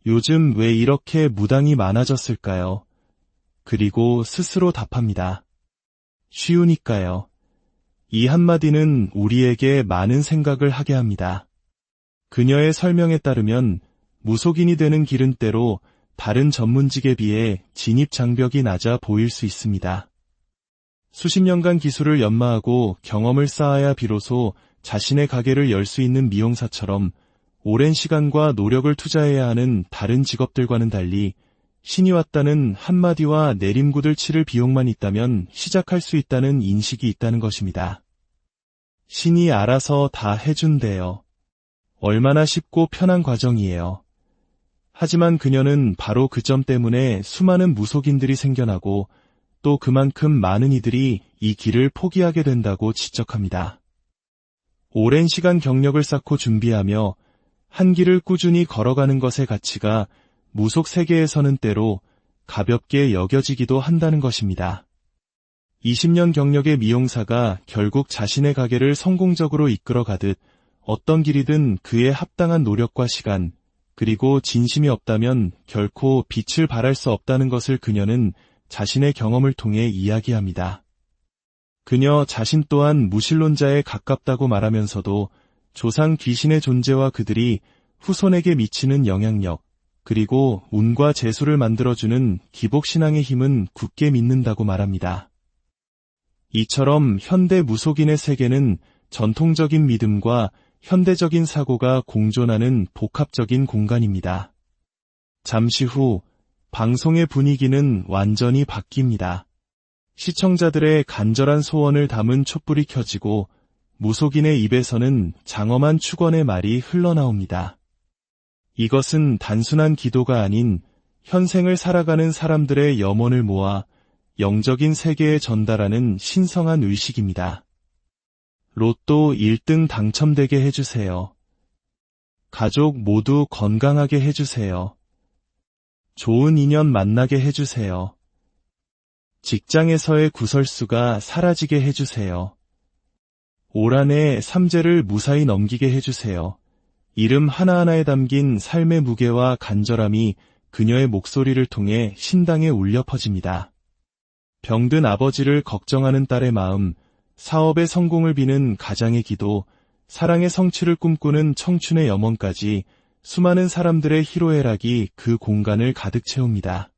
요즘 왜 이렇게 무당이 많아졌을까요? 그리고 스스로 답합니다. 쉬우니까요. 이 한마디는 우리에게 많은 생각을 하게 합니다. 그녀의 설명에 따르면 무속인이 되는 길은 때로 다른 전문직에 비해 진입 장벽이 낮아 보일 수 있습니다. 수십 년간 기술을 연마하고 경험을 쌓아야 비로소 자신의 가게를 열 수 있는 미용사처럼 오랜 시간과 노력을 투자해야 하는 다른 직업들과는 달리 신이 왔다는 한마디와 내림굿을 치를 비용만 있다면 시작할 수 있다는 인식이 있다는 것입니다. 신이 알아서 다 해준대요. 얼마나 쉽고 편한 과정이에요. 하지만 그녀는 바로 그 점 때문에 수많은 무속인들이 생겨나고 또 그만큼 많은 이들이 이 길을 포기하게 된다고 지적합니다. 오랜 시간 경력을 쌓고 준비하며 한 길을 꾸준히 걸어가는 것의 가치가 무속 세계에서는 때로 가볍게 여겨지기도 한다는 것입니다. 20년 경력의 미용사가 결국 자신의 가게를 성공적으로 이끌어가듯 어떤 길이든 그에 합당한 노력과 시간, 그리고 진심이 없다면 결코 빛을 발할 수 없다는 것을 그녀는 자신의 경험을 통해 이야기합니다. 그녀 자신 또한 무신론자에 가깝다고 말하면서도 조상 귀신의 존재와 그들이 후손에게 미치는 영향력, 그리고 운과 재수를 만들어주는 기복신앙의 힘은 굳게 믿는다고 말합니다. 이처럼 현대 무속인의 세계는 전통적인 믿음과 현대적인 사고가 공존하는 복합적인 공간입니다. 잠시 후 방송의 분위기는 완전히 바뀝니다. 시청자들의 간절한 소원을 담은 촛불이 켜지고 무속인의 입에서는 장엄한 축원의 말이 흘러나옵니다. 이것은 단순한 기도가 아닌 현생을 살아가는 사람들의 염원을 모아 영적인 세계에 전달하는 신성한 의식입니다. 로또 1등 당첨되게 해주세요. 가족 모두 건강하게 해주세요. 좋은 인연 만나게 해주세요. 직장에서의 구설수가 사라지게 해주세요. 올 한 해 삼재를 무사히 넘기게 해주세요. 이름 하나하나에 담긴 삶의 무게와 간절함이 그녀의 목소리를 통해 신당에 울려 퍼집니다. 병든 아버지를 걱정하는 딸의 마음, 사업의 성공을 비는 가장의 기도, 사랑의 성취를 꿈꾸는 청춘의 염원까지 수많은 사람들의 희로애락이 그 공간을 가득 채웁니다.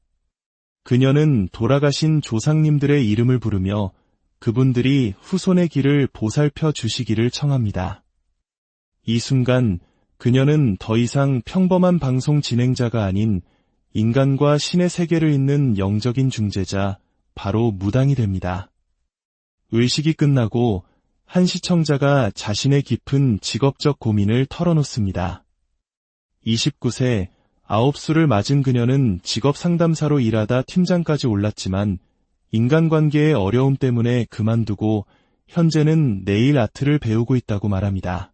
그녀는 돌아가신 조상님들의 이름을 부르며 그분들이 후손의 길을 보살펴 주시기를 청합니다. 이 순간 그녀는 더 이상 평범한 방송 진행자가 아닌 인간과 신의 세계를 잇는 영적인 중재자, 바로 무당이 됩니다. 의식이 끝나고 한 시청자가 자신의 깊은 직업적 고민을 털어놓습니다. 29세 9수를 맞은 그녀는 직업 상담사로 일하다 팀장까지 올랐지만 인간관계의 어려움 때문에 그만두고 현재는 네일 아트를 배우고 있다고 말합니다.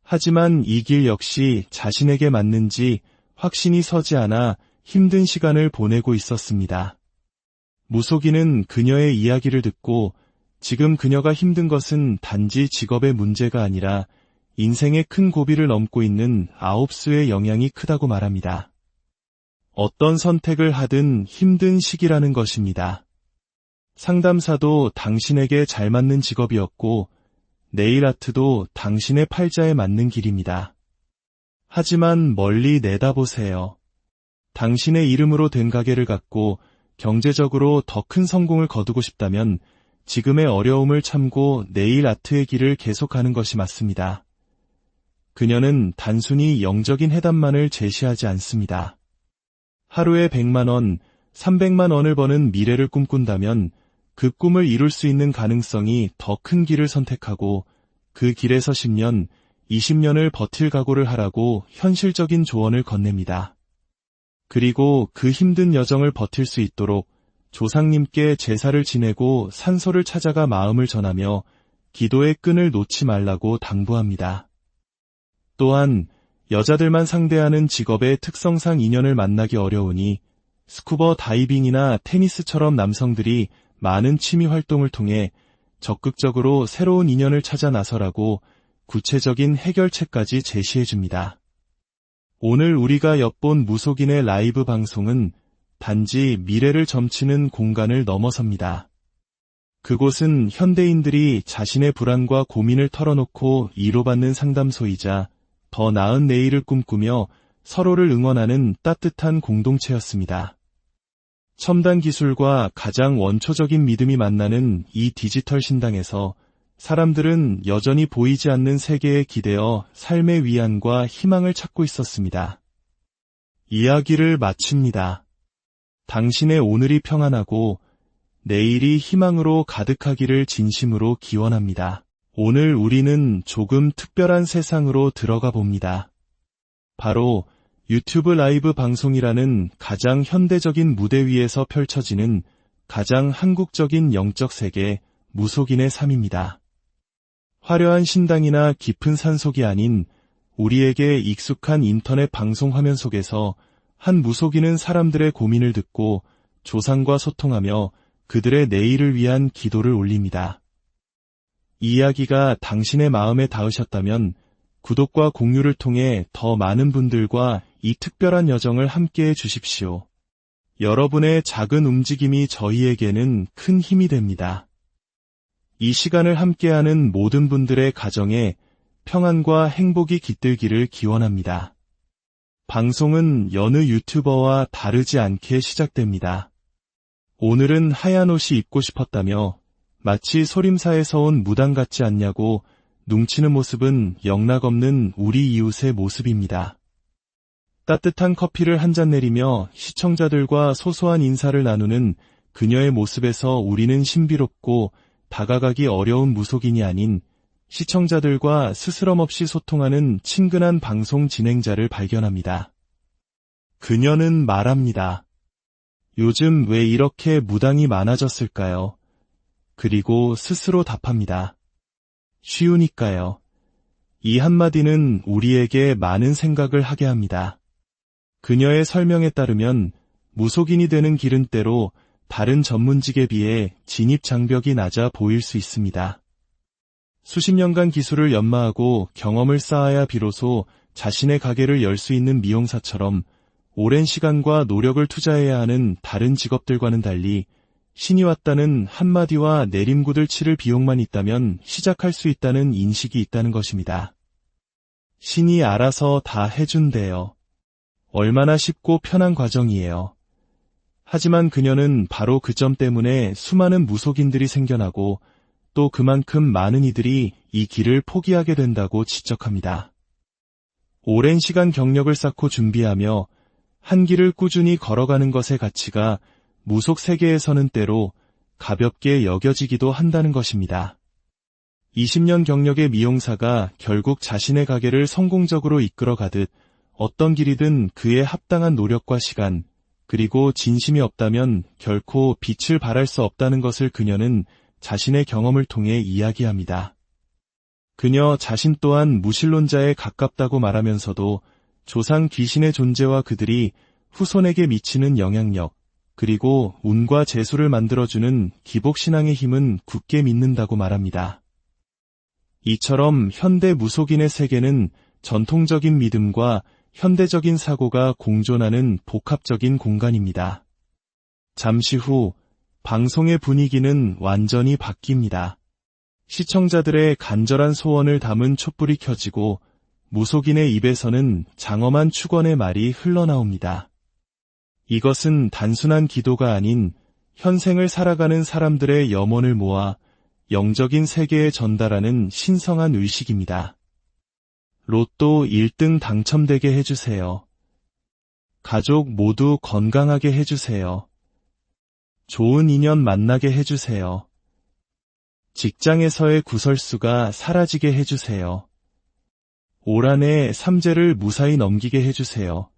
하지만 이 길 역시 자신에게 맞는지 확신이 서지 않아 힘든 시간을 보내고 있었습니다. 무속인은 그녀의 이야기를 듣고 지금 그녀가 힘든 것은 단지 직업의 문제가 아니라 인생의 큰 고비를 넘고 있는 9수의 영향이 크다고 말합니다. 어떤 선택을 하든 힘든 시기라는 것입니다. 상담사도 당신에게 잘 맞는 직업이었고 네일 아트도 당신의 팔자에 맞는 길입니다. 하지만 멀리 내다보세요. 당신의 이름으로 된 가게를 갖고 경제적으로 더 큰 성공을 거두고 싶다면 지금의 어려움을 참고 네일 아트의 길을 계속하는 것이 맞습니다. 그녀는 단순히 영적인 해답만을 제시하지 않습니다. 하루에 100만 원, 300만 원을 버는 미래를 꿈꾼다면 그 꿈을 이룰 수 있는 가능성이 더 큰 길을 선택하고 그 길에서 10년, 20년을 버틸 각오를 하라고 현실적인 조언을 건넵니다. 그리고 그 힘든 여정을 버틸 수 있도록 조상님께 제사를 지내고 산소를 찾아가 마음을 전하며 기도의 끈을 놓지 말라고 당부합니다. 또한 여자들만 상대하는 직업의 특성상 인연을 만나기 어려우니 스쿠버 다이빙이나 테니스처럼 남성들이 많은 취미 활동을 통해 적극적으로 새로운 인연을 찾아 나서라고 구체적인 해결책까지 제시해줍니다. 오늘 우리가 엿본 무속인의 라이브 방송은 단지 미래를 점치는 공간을 넘어섭니다. 그곳은 현대인들이 자신의 불안과 고민을 털어놓고 위로받는 상담소이자 더 나은 내일을 꿈꾸며 서로를 응원하는 따뜻한 공동체였습니다. 첨단 기술과 가장 원초적인 믿음이 만나는 이 디지털 신당에서 사람들은 여전히 보이지 않는 세계에 기대어 삶의 위안과 희망을 찾고 있었습니다. 이야기를 마칩니다. 당신의 오늘이 평안하고 내일이 희망으로 가득하기를 진심으로 기원합니다. 오늘 우리는 조금 특별한 세상으로 들어가 봅니다. 바로 유튜브 라이브 방송이라는 가장 현대적인 무대 위에서 펼쳐지는 가장 한국적인 영적 세계, 무속인의 삶입니다. 화려한 신당이나 깊은 산속이 아닌 우리에게 익숙한 인터넷 방송 화면 속에서 한 무속인은 사람들의 고민을 듣고 조상과 소통하며 그들의 내일을 위한 기도를 올립니다. 이 이야기가 당신의 마음에 닿으셨다면 구독과 공유를 통해 더 많은 분들과 이 특별한 여정을 함께해 주십시오. 여러분의 작은 움직임이 저희에게는 큰 힘이 됩니다. 이 시간을 함께하는 모든 분들의 가정에 평안과 행복이 깃들기를 기원합니다. 방송은 여느 유튜버와 다르지 않게 시작됩니다. 오늘은 하얀 옷이 입고 싶었다며 마치 소림사에서 온 무당 같지 않냐고 뭉치는 모습은 영락없는 우리 이웃의 모습입니다. 따뜻한 커피를 한 잔 내리며 시청자들과 소소한 인사를 나누는 그녀의 모습에서 우리는 신비롭고 다가가기 어려운 무속인이 아닌 시청자들과 스스럼 없이 소통하는 친근한 방송 진행자를 발견합니다. 그녀는 말합니다. 요즘 왜 이렇게 무당이 많아졌을까요? 그리고 스스로 답합니다. 쉬우니까요. 이 한마디는 우리에게 많은 생각을 하게 합니다. 그녀의 설명에 따르면 무속인이 되는 길은 때로 다른 전문직에 비해 진입 장벽이 낮아 보일 수 있습니다. 수십 년간 기술을 연마하고 경험을 쌓아야 비로소 자신의 가게를 열 수 있는 미용사처럼 오랜 시간과 노력을 투자해야 하는 다른 직업들과는 달리 신이 왔다는 한마디와 내림굿을 치를 비용만 있다면 시작할 수 있다는 인식이 있다는 것입니다. 신이 알아서 다 해준대요. 얼마나 쉽고 편한 과정이에요. 하지만 그녀는 바로 그 점 때문에 수많은 무속인들이 생겨나고 또 그만큼 많은 이들이 이 길을 포기하게 된다고 지적합니다. 오랜 시간 경력을 쌓고 준비하며 한 길을 꾸준히 걸어가는 것의 가치가 무속 세계에서는 때로 가볍게 여겨지기도 한다는 것입니다. 20년 경력의 미용사가 결국 자신의 가게를 성공적으로 이끌어가듯 어떤 길이든 그에 합당한 노력과 시간, 그리고 진심이 없다면 결코 빛을 발할 수 없다는 것을 그녀는 자신의 경험을 통해 이야기합니다. 그녀 자신 또한 무신론자에 가깝다고 말하면서도 조상 귀신의 존재와 그들이 후손에게 미치는 영향력, 그리고 운과 재수를 만들어주는 기복신앙의 힘은 굳게 믿는다고 말합니다. 이처럼 현대 무속인의 세계는 전통적인 믿음과 현대적인 사고가 공존하는 복합적인 공간입니다. 잠시 후 방송의 분위기는 완전히 바뀝니다. 시청자들의 간절한 소원을 담은 촛불이 켜지고 무속인의 입에서는 장엄한 축원의 말이 흘러나옵니다. 이것은 단순한 기도가 아닌 현생을 살아가는 사람들의 염원을 모아 영적인 세계에 전달하는 신성한 의식입니다. 로또 1등 당첨되게 해주세요. 가족 모두 건강하게 해주세요. 좋은 인연 만나게 해주세요. 직장에서의 구설수가 사라지게 해주세요. 올 한 해 삼재를 무사히 넘기게 해주세요.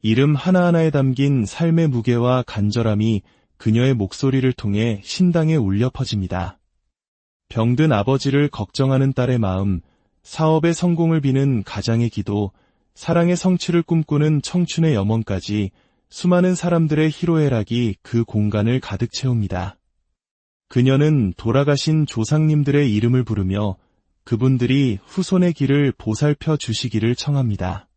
이름 하나하나에 담긴 삶의 무게와 간절함이 그녀의 목소리를 통해 신당에 울려 퍼집니다. 병든 아버지를 걱정하는 딸의 마음, 사업의 성공을 비는 가장의 기도, 사랑의 성취를 꿈꾸는 청춘의 염원까지 수많은 사람들의 희로애락이 그 공간을 가득 채웁니다. 그녀는 돌아가신 조상님들의 이름을 부르며 그분들이 후손의 길을 보살펴 주시기를 청합니다.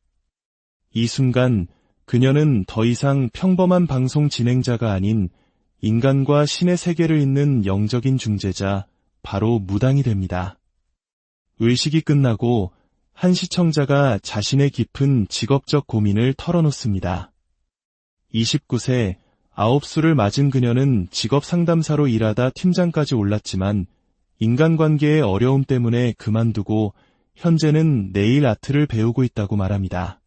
이 순간 그녀는 더 이상 평범한 방송 진행자가 아닌 인간과 신의 세계를 잇는 영적인 중재자, 바로 무당이 됩니다. 의식이 끝나고 한 시청자가 자신의 깊은 직업적 고민을 털어놓습니다. 29세, 9수를 맞은 그녀는 직업 상담사로 일하다 팀장까지 올랐지만 인간관계의 어려움 때문에 그만두고 현재는 네일 아트를 배우고 있다고 말합니다.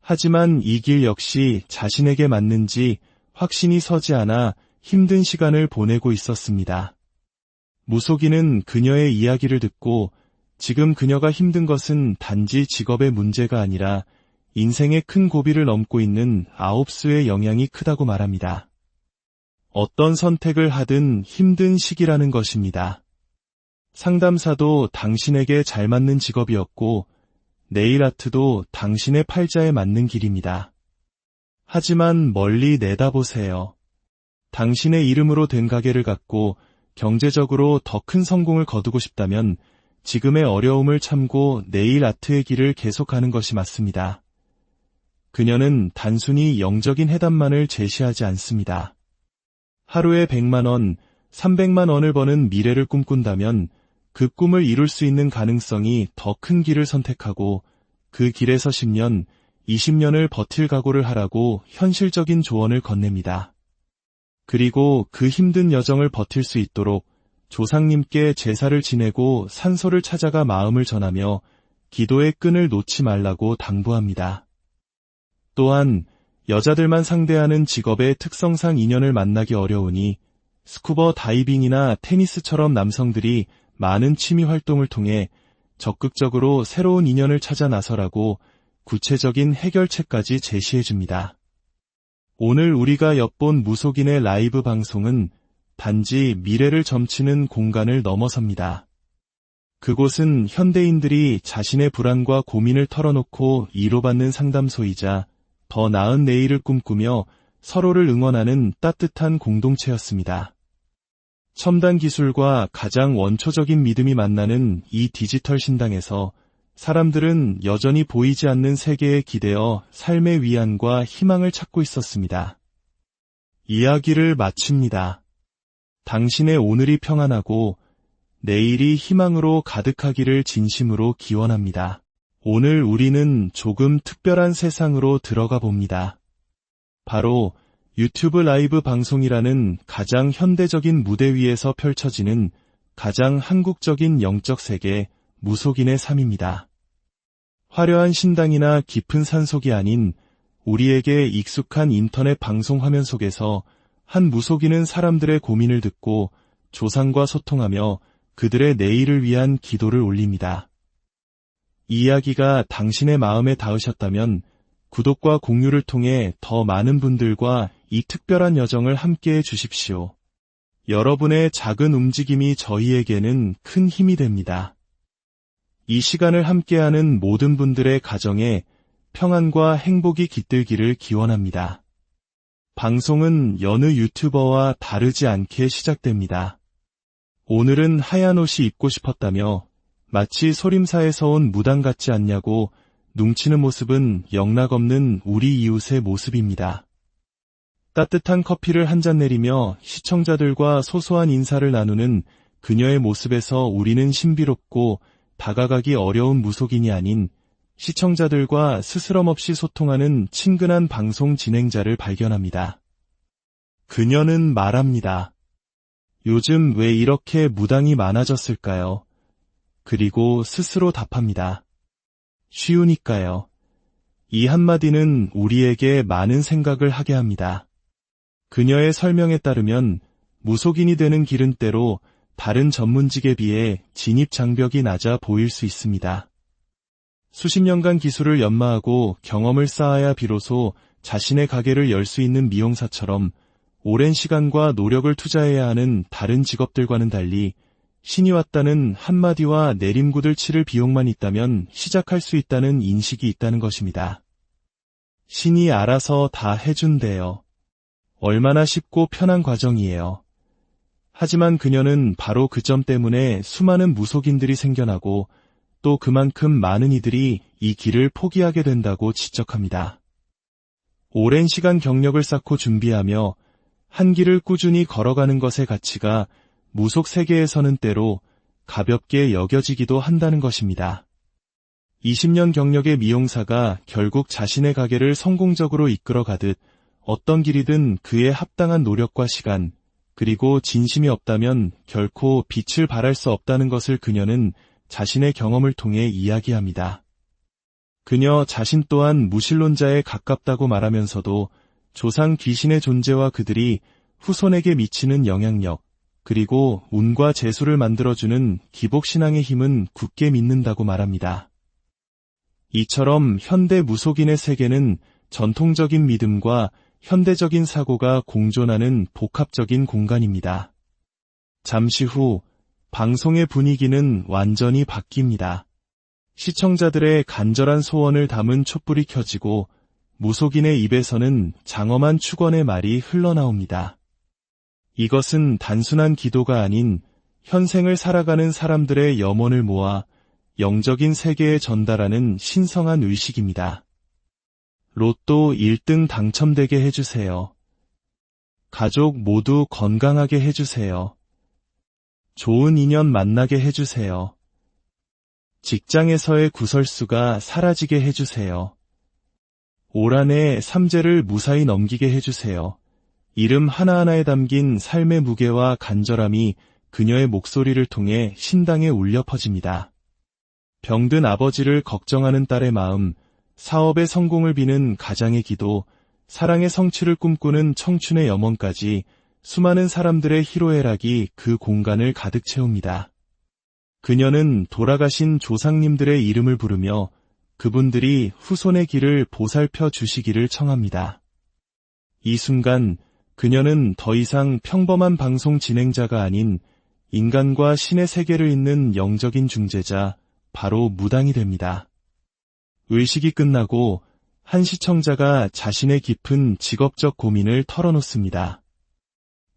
하지만 이 길 역시 자신에게 맞는지 확신이 서지 않아 힘든 시간을 보내고 있었습니다. 무속인은 그녀의 이야기를 듣고 지금 그녀가 힘든 것은 단지 직업의 문제가 아니라 인생의 큰 고비를 넘고 있는 9수의 영향이 크다고 말합니다. 어떤 선택을 하든 힘든 시기라는 것입니다. 상담사도 당신에게 잘 맞는 직업이었고 네일 아트도 당신의 팔자에 맞는 길입니다. 하지만 멀리 내다보세요. 당신의 이름으로 된 가게를 갖고 경제적으로 더 큰 성공을 거두고 싶다면 지금의 어려움을 참고 네일 아트의 길을 계속하는 것이 맞습니다. 그녀는 단순히 영적인 해답만을 제시하지 않습니다. 하루에 100만 원, 300만 원을 버는 미래를 꿈꾼다면 그 꿈을 이룰 수 있는 가능성이 더 큰 길을 선택하고 그 길에서 10년, 20년을 버틸 각오를 하라고 현실적인 조언을 건넵니다. 그리고 그 힘든 여정을 버틸 수 있도록 조상님께 제사를 지내고 산소를 찾아가 마음을 전하며 기도의 끈을 놓지 말라고 당부합니다. 또한 여자들만 상대하는 직업의 특성상 인연을 만나기 어려우니 스쿠버 다이빙이나 테니스처럼 남성들이 많은 취미 활동을 통해 적극적으로 새로운 인연을 찾아 나서라고 구체적인 해결책까지 제시해줍니다. 오늘 우리가 엿본 무속인의 라이브 방송은 단지 미래를 점치는 공간을 넘어섭니다. 그곳은 현대인들이 자신의 불안과 고민을 털어놓고 위로받는 상담소이자 더 나은 내일을 꿈꾸며 서로를 응원하는 따뜻한 공동체였습니다. 첨단 기술과 가장 원초적인 믿음이 만나는 이 디지털 신당에서 사람들은 여전히 보이지 않는 세계에 기대어 삶의 위안과 희망을 찾고 있었습니다. 이야기를 마칩니다. 당신의 오늘이 평안하고 내일이 희망으로 가득하기를 진심으로 기원합니다. 오늘 우리는 조금 특별한 세상으로 들어가 봅니다. 바로 유튜브 라이브 방송이라는 가장 현대적인 무대 위에서 펼쳐지는 가장 한국적인 영적 세계, 무속인의 삶입니다. 화려한 신당이나 깊은 산속이 아닌 우리에게 익숙한 인터넷 방송 화면 속에서 한 무속인은 사람들의 고민을 듣고 조상과 소통하며 그들의 내일을 위한 기도를 올립니다. 이 이야기가 당신의 마음에 닿으셨다면 구독과 공유를 통해 더 많은 분들과 이 특별한 여정을 함께해 주십시오. 여러분의 작은 움직임이 저희에게는 큰 힘이 됩니다. 이 시간을 함께하는 모든 분들의 가정에 평안과 행복이 깃들기를 기원합니다. 방송은 여느 유튜버와 다르지 않게 시작됩니다. 오늘은 하얀 옷이 입고 싶었다며 마치 소림사에서 온 무당 같지 않냐고 뭉치는 모습은 영락없는 우리 이웃의 모습입니다. 따뜻한 커피를 한 잔 내리며 시청자들과 소소한 인사를 나누는 그녀의 모습에서 우리는 신비롭고 다가가기 어려운 무속인이 아닌 시청자들과 스스럼 없이 소통하는 친근한 방송 진행자를 발견합니다. 그녀는 말합니다. 요즘 왜 이렇게 무당이 많아졌을까요? 그리고 스스로 답합니다. 쉬우니까요. 이 한마디는 우리에게 많은 생각을 하게 합니다. 그녀의 설명에 따르면 무속인이 되는 길은 때로 다른 전문직에 비해 진입 장벽이 낮아 보일 수 있습니다. 수십 년간 기술을 연마하고 경험을 쌓아야 비로소 자신의 가게를 열 수 있는 미용사처럼 오랜 시간과 노력을 투자해야 하는 다른 직업들과는 달리 신이 왔다는 한마디와 내림굿을 치를 비용만 있다면 시작할 수 있다는 인식이 있다는 것입니다. 신이 알아서 다 해준대요. 얼마나 쉽고 편한 과정이에요. 하지만 그녀는 바로 그 점 때문에 수많은 무속인들이 생겨나고 또 그만큼 많은 이들이 이 길을 포기하게 된다고 지적합니다. 오랜 시간 경력을 쌓고 준비하며 한 길을 꾸준히 걸어가는 것의 가치가 무속 세계에서는 때로 가볍게 여겨지기도 한다는 것입니다. 20년 경력의 미용사가 결국 자신의 가게를 성공적으로 이끌어가듯 어떤 길이든 그에 합당한 노력과 시간, 그리고 진심이 없다면 결코 빛을 발할 수 없다는 것을 그녀는 자신의 경험을 통해 이야기합니다. 그녀 자신 또한 무신론자에 가깝다고 말하면서도 조상 귀신의 존재와 그들이 후손에게 미치는 영향력, 그리고 운과 재수를 만들어주는 기복신앙의 힘은 굳게 믿는다고 말합니다. 이처럼 현대 무속인의 세계는 전통적인 믿음과 현대적인 사고가 공존하는 복합적인 공간입니다. 잠시 후 방송의 분위기는 완전히 바뀝니다. 시청자들의 간절한 소원을 담은 촛불이 켜지고 무속인의 입에서는 장엄한 축원의 말이 흘러나옵니다. 이것은 단순한 기도가 아닌 현생을 살아가는 사람들의 염원을 모아 영적인 세계에 전달하는 신성한 의식입니다. 로또 1등 당첨되게 해주세요. 가족 모두 건강하게 해주세요. 좋은 인연 만나게 해주세요. 직장에서의 구설수가 사라지게 해주세요. 올 한 해 삼재를 무사히 넘기게 해주세요. 이름 하나하나에 담긴 삶의 무게와 간절함이 그녀의 목소리를 통해 신당에 울려 퍼집니다. 병든 아버지를 걱정하는 딸의 마음, 사업의 성공을 비는 가장의 기도, 사랑의 성취를 꿈꾸는 청춘의 염원까지 수많은 사람들의 희로애락이 그 공간을 가득 채웁니다. 그녀는 돌아가신 조상님들의 이름을 부르며 그분들이 후손의 길을 보살펴 주시기를 청합니다. 이 순간 그녀는 더 이상 평범한 방송 진행자가 아닌 인간과 신의 세계를 잇는 영적인 중재자, 바로 무당이 됩니다. 의식이 끝나고 한 시청자가 자신의 깊은 직업적 고민을 털어놓습니다.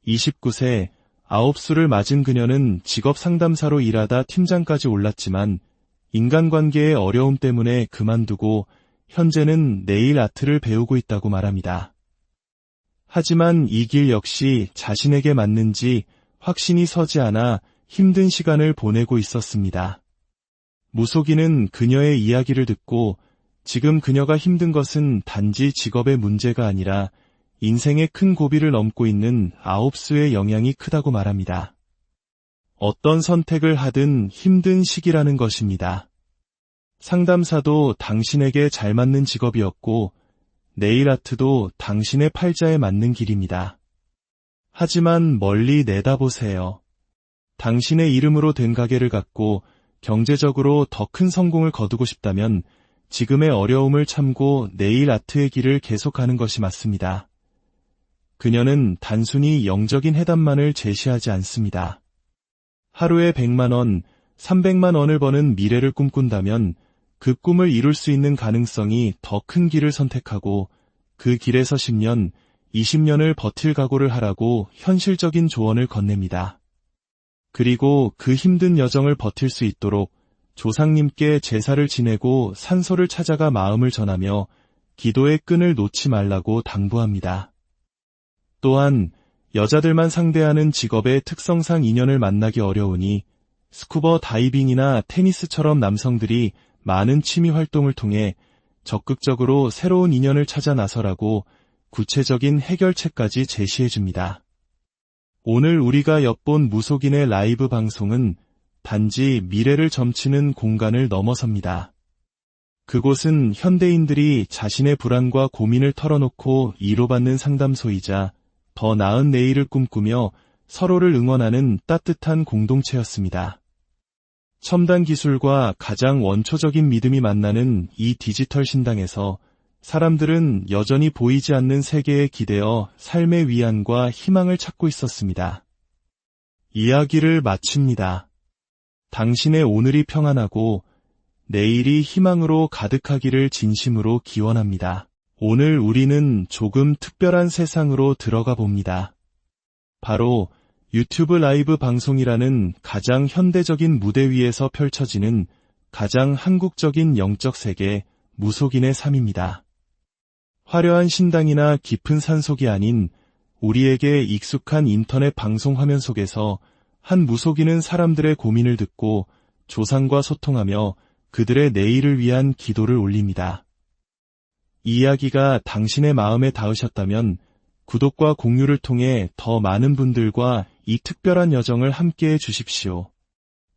29세, 9수를 맞은 그녀는 직업 상담사로 일하다 팀장까지 올랐지만 인간관계의 어려움 때문에 그만두고 현재는 네일 아트를 배우고 있다고 말합니다. 하지만 이 길 역시 자신에게 맞는지 확신이 서지 않아 힘든 시간을 보내고 있었습니다. 무속인은 그녀의 이야기를 듣고 지금 그녀가 힘든 것은 단지 직업의 문제가 아니라 인생의 큰 고비를 넘고 있는 9수의 영향이 크다고 말합니다. 어떤 선택을 하든 힘든 시기라는 것입니다. 상담사도 당신에게 잘 맞는 직업이었고 네일 아트도 당신의 팔자에 맞는 길입니다. 하지만 멀리 내다보세요. 당신의 이름으로 된 가게를 갖고 경제적으로 더 큰 성공을 거두고 싶다면 지금의 어려움을 참고 네일 아트의 길을 계속가는 것이 맞습니다. 그녀는 단순히 영적인 해답만을 제시하지 않습니다. 하루에 100만 원, 300만 원을 버는 미래를 꿈꾼다면 그 꿈을 이룰 수 있는 가능성이 더 큰 길을 선택하고 그 길에서 10년, 20년을 버틸 각오를 하라고 현실적인 조언을 건넵니다. 그리고 그 힘든 여정을 버틸 수 있도록 조상님께 제사를 지내고 산소를 찾아가 마음을 전하며 기도의 끈을 놓지 말라고 당부합니다. 또한 여자들만 상대하는 직업의 특성상 인연을 만나기 어려우니 스쿠버 다이빙이나 테니스처럼 남성들이 많은 취미 활동을 통해 적극적으로 새로운 인연을 찾아 나서라고 구체적인 해결책까지 제시해줍니다. 오늘 우리가 엿본 무속인의 라이브 방송은 단지 미래를 점치는 공간을 넘어섭니다. 그곳은 현대인들이 자신의 불안과 고민을 털어놓고 위로받는 상담소이자 더 나은 내일을 꿈꾸며 서로를 응원하는 따뜻한 공동체였습니다. 첨단 기술과 가장 원초적인 믿음이 만나는 이 디지털 신당에서 사람들은 여전히 보이지 않는 세계에 기대어 삶의 위안과 희망을 찾고 있었습니다. 이야기를 마칩니다. 당신의 오늘이 평안하고 내일이 희망으로 가득하기를 진심으로 기원합니다. 오늘 우리는 조금 특별한 세상으로 들어가 봅니다. 바로 유튜브 라이브 방송이라는 가장 현대적인 무대 위에서 펼쳐지는 가장 한국적인 영적 세계 무속인의 삶입니다. 화려한 신당이나 깊은 산속이 아닌 우리에게 익숙한 인터넷 방송 화면 속에서 한 무속인은 사람들의 고민을 듣고 조상과 소통하며 그들의 내일을 위한 기도를 올립니다. 이 이야기가 당신의 마음에 닿으셨다면 구독과 공유를 통해 더 많은 분들과 이 특별한 여정을 함께해 주십시오.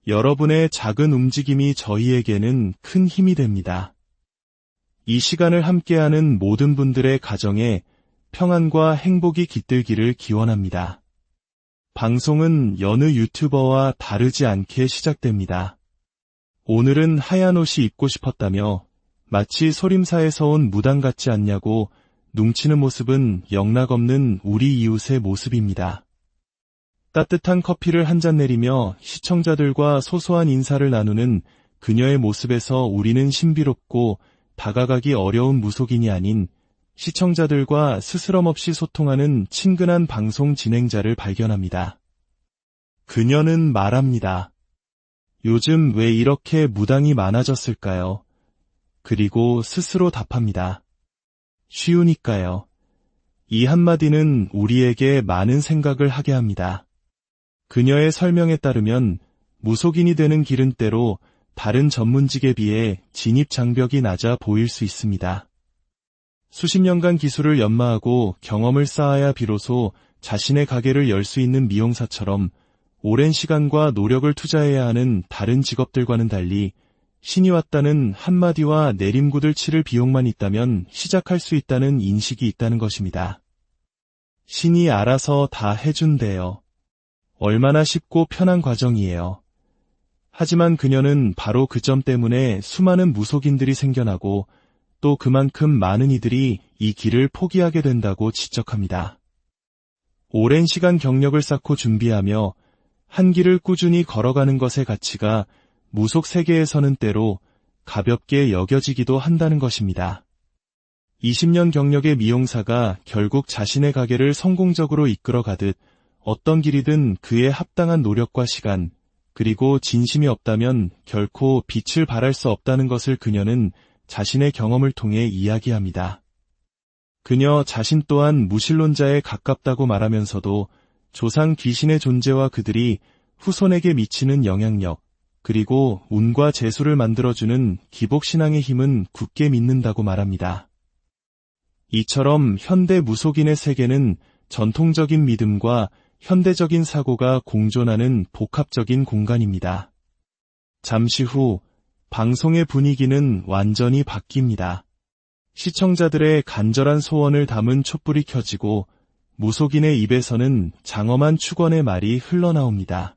여러분의 작은 움직임이 저희에게는 큰 힘이 됩니다. 이 시간을 함께하는 모든 분들의 가정에 평안과 행복이 깃들기를 기원합니다. 방송은 여느 유튜버와 다르지 않게 시작됩니다. 오늘은 하얀 옷이 입고 싶었다며 마치 소림사에서 온 무당 같지 않냐고 뭉치는 모습은 영락없는 우리 이웃의 모습입니다. 따뜻한 커피를 한 잔 내리며 시청자들과 소소한 인사를 나누는 그녀의 모습에서 우리는 신비롭고 다가가기 어려운 무속인이 아닌 시청자들과 스스럼 없이 소통하는 친근한 방송 진행자를 발견합니다. 그녀는 말합니다. 요즘 왜 이렇게 무당이 많아졌을까요? 그리고 스스로 답합니다. 쉬우니까요. 이 한마디는 우리에게 많은 생각을 하게 합니다. 그녀의 설명에 따르면 무속인이 되는 길은 때로 다른 전문직에 비해 진입 장벽이 낮아 보일 수 있습니다. 수십 년간 기술을 연마하고 경험을 쌓아야 비로소 자신의 가게를 열 수 있는 미용사처럼 오랜 시간과 노력을 투자해야 하는 다른 직업들과는 달리 신이 왔다는 한마디와 내림굿을 치를 비용만 있다면 시작할 수 있다는 인식이 있다는 것입니다. 신이 알아서 다 해준대요. 얼마나 쉽고 편한 과정이에요. 하지만 그녀는 바로 그 점 때문에 수많은 무속인들이 생겨나고 또 그만큼 많은 이들이 이 길을 포기하게 된다고 지적합니다. 오랜 시간 경력을 쌓고 준비하며 한 길을 꾸준히 걸어가는 것의 가치가 무속 세계에서는 때로 가볍게 여겨지기도 한다는 것입니다. 20년 경력의 미용사가 결국 자신의 가게를 성공적으로 이끌어가듯 어떤 길이든 그에 합당한 노력과 시간, 그리고 진심이 없다면 결코 빛을 발할 수 없다는 것을 그녀는 자신의 경험을 통해 이야기합니다. 그녀 자신 또한 무신론자에 가깝다고 말하면서도 조상 귀신의 존재와 그들이 후손에게 미치는 영향력, 그리고 운과 재수를 만들어주는 기복신앙의 힘은 굳게 믿는다고 말합니다. 이처럼 현대 무속인의 세계는 전통적인 믿음과 현대적인 사고가 공존하는 복합적인 공간입니다. 잠시 후 방송의 분위기는 완전히 바뀝니다. 시청자들의 간절한 소원을 담은 촛불이 켜지고 무속인의 입에서는 장엄한 축원의 말이 흘러나옵니다.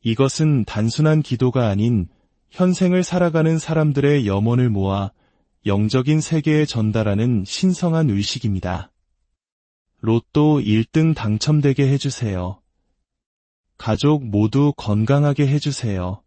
이것은 단순한 기도가 아닌 현생을 살아가는 사람들의 염원을 모아 영적인 세계에 전달하는 신성한 의식입니다. 로또 1등 당첨되게 해주세요. 가족 모두 건강하게 해주세요.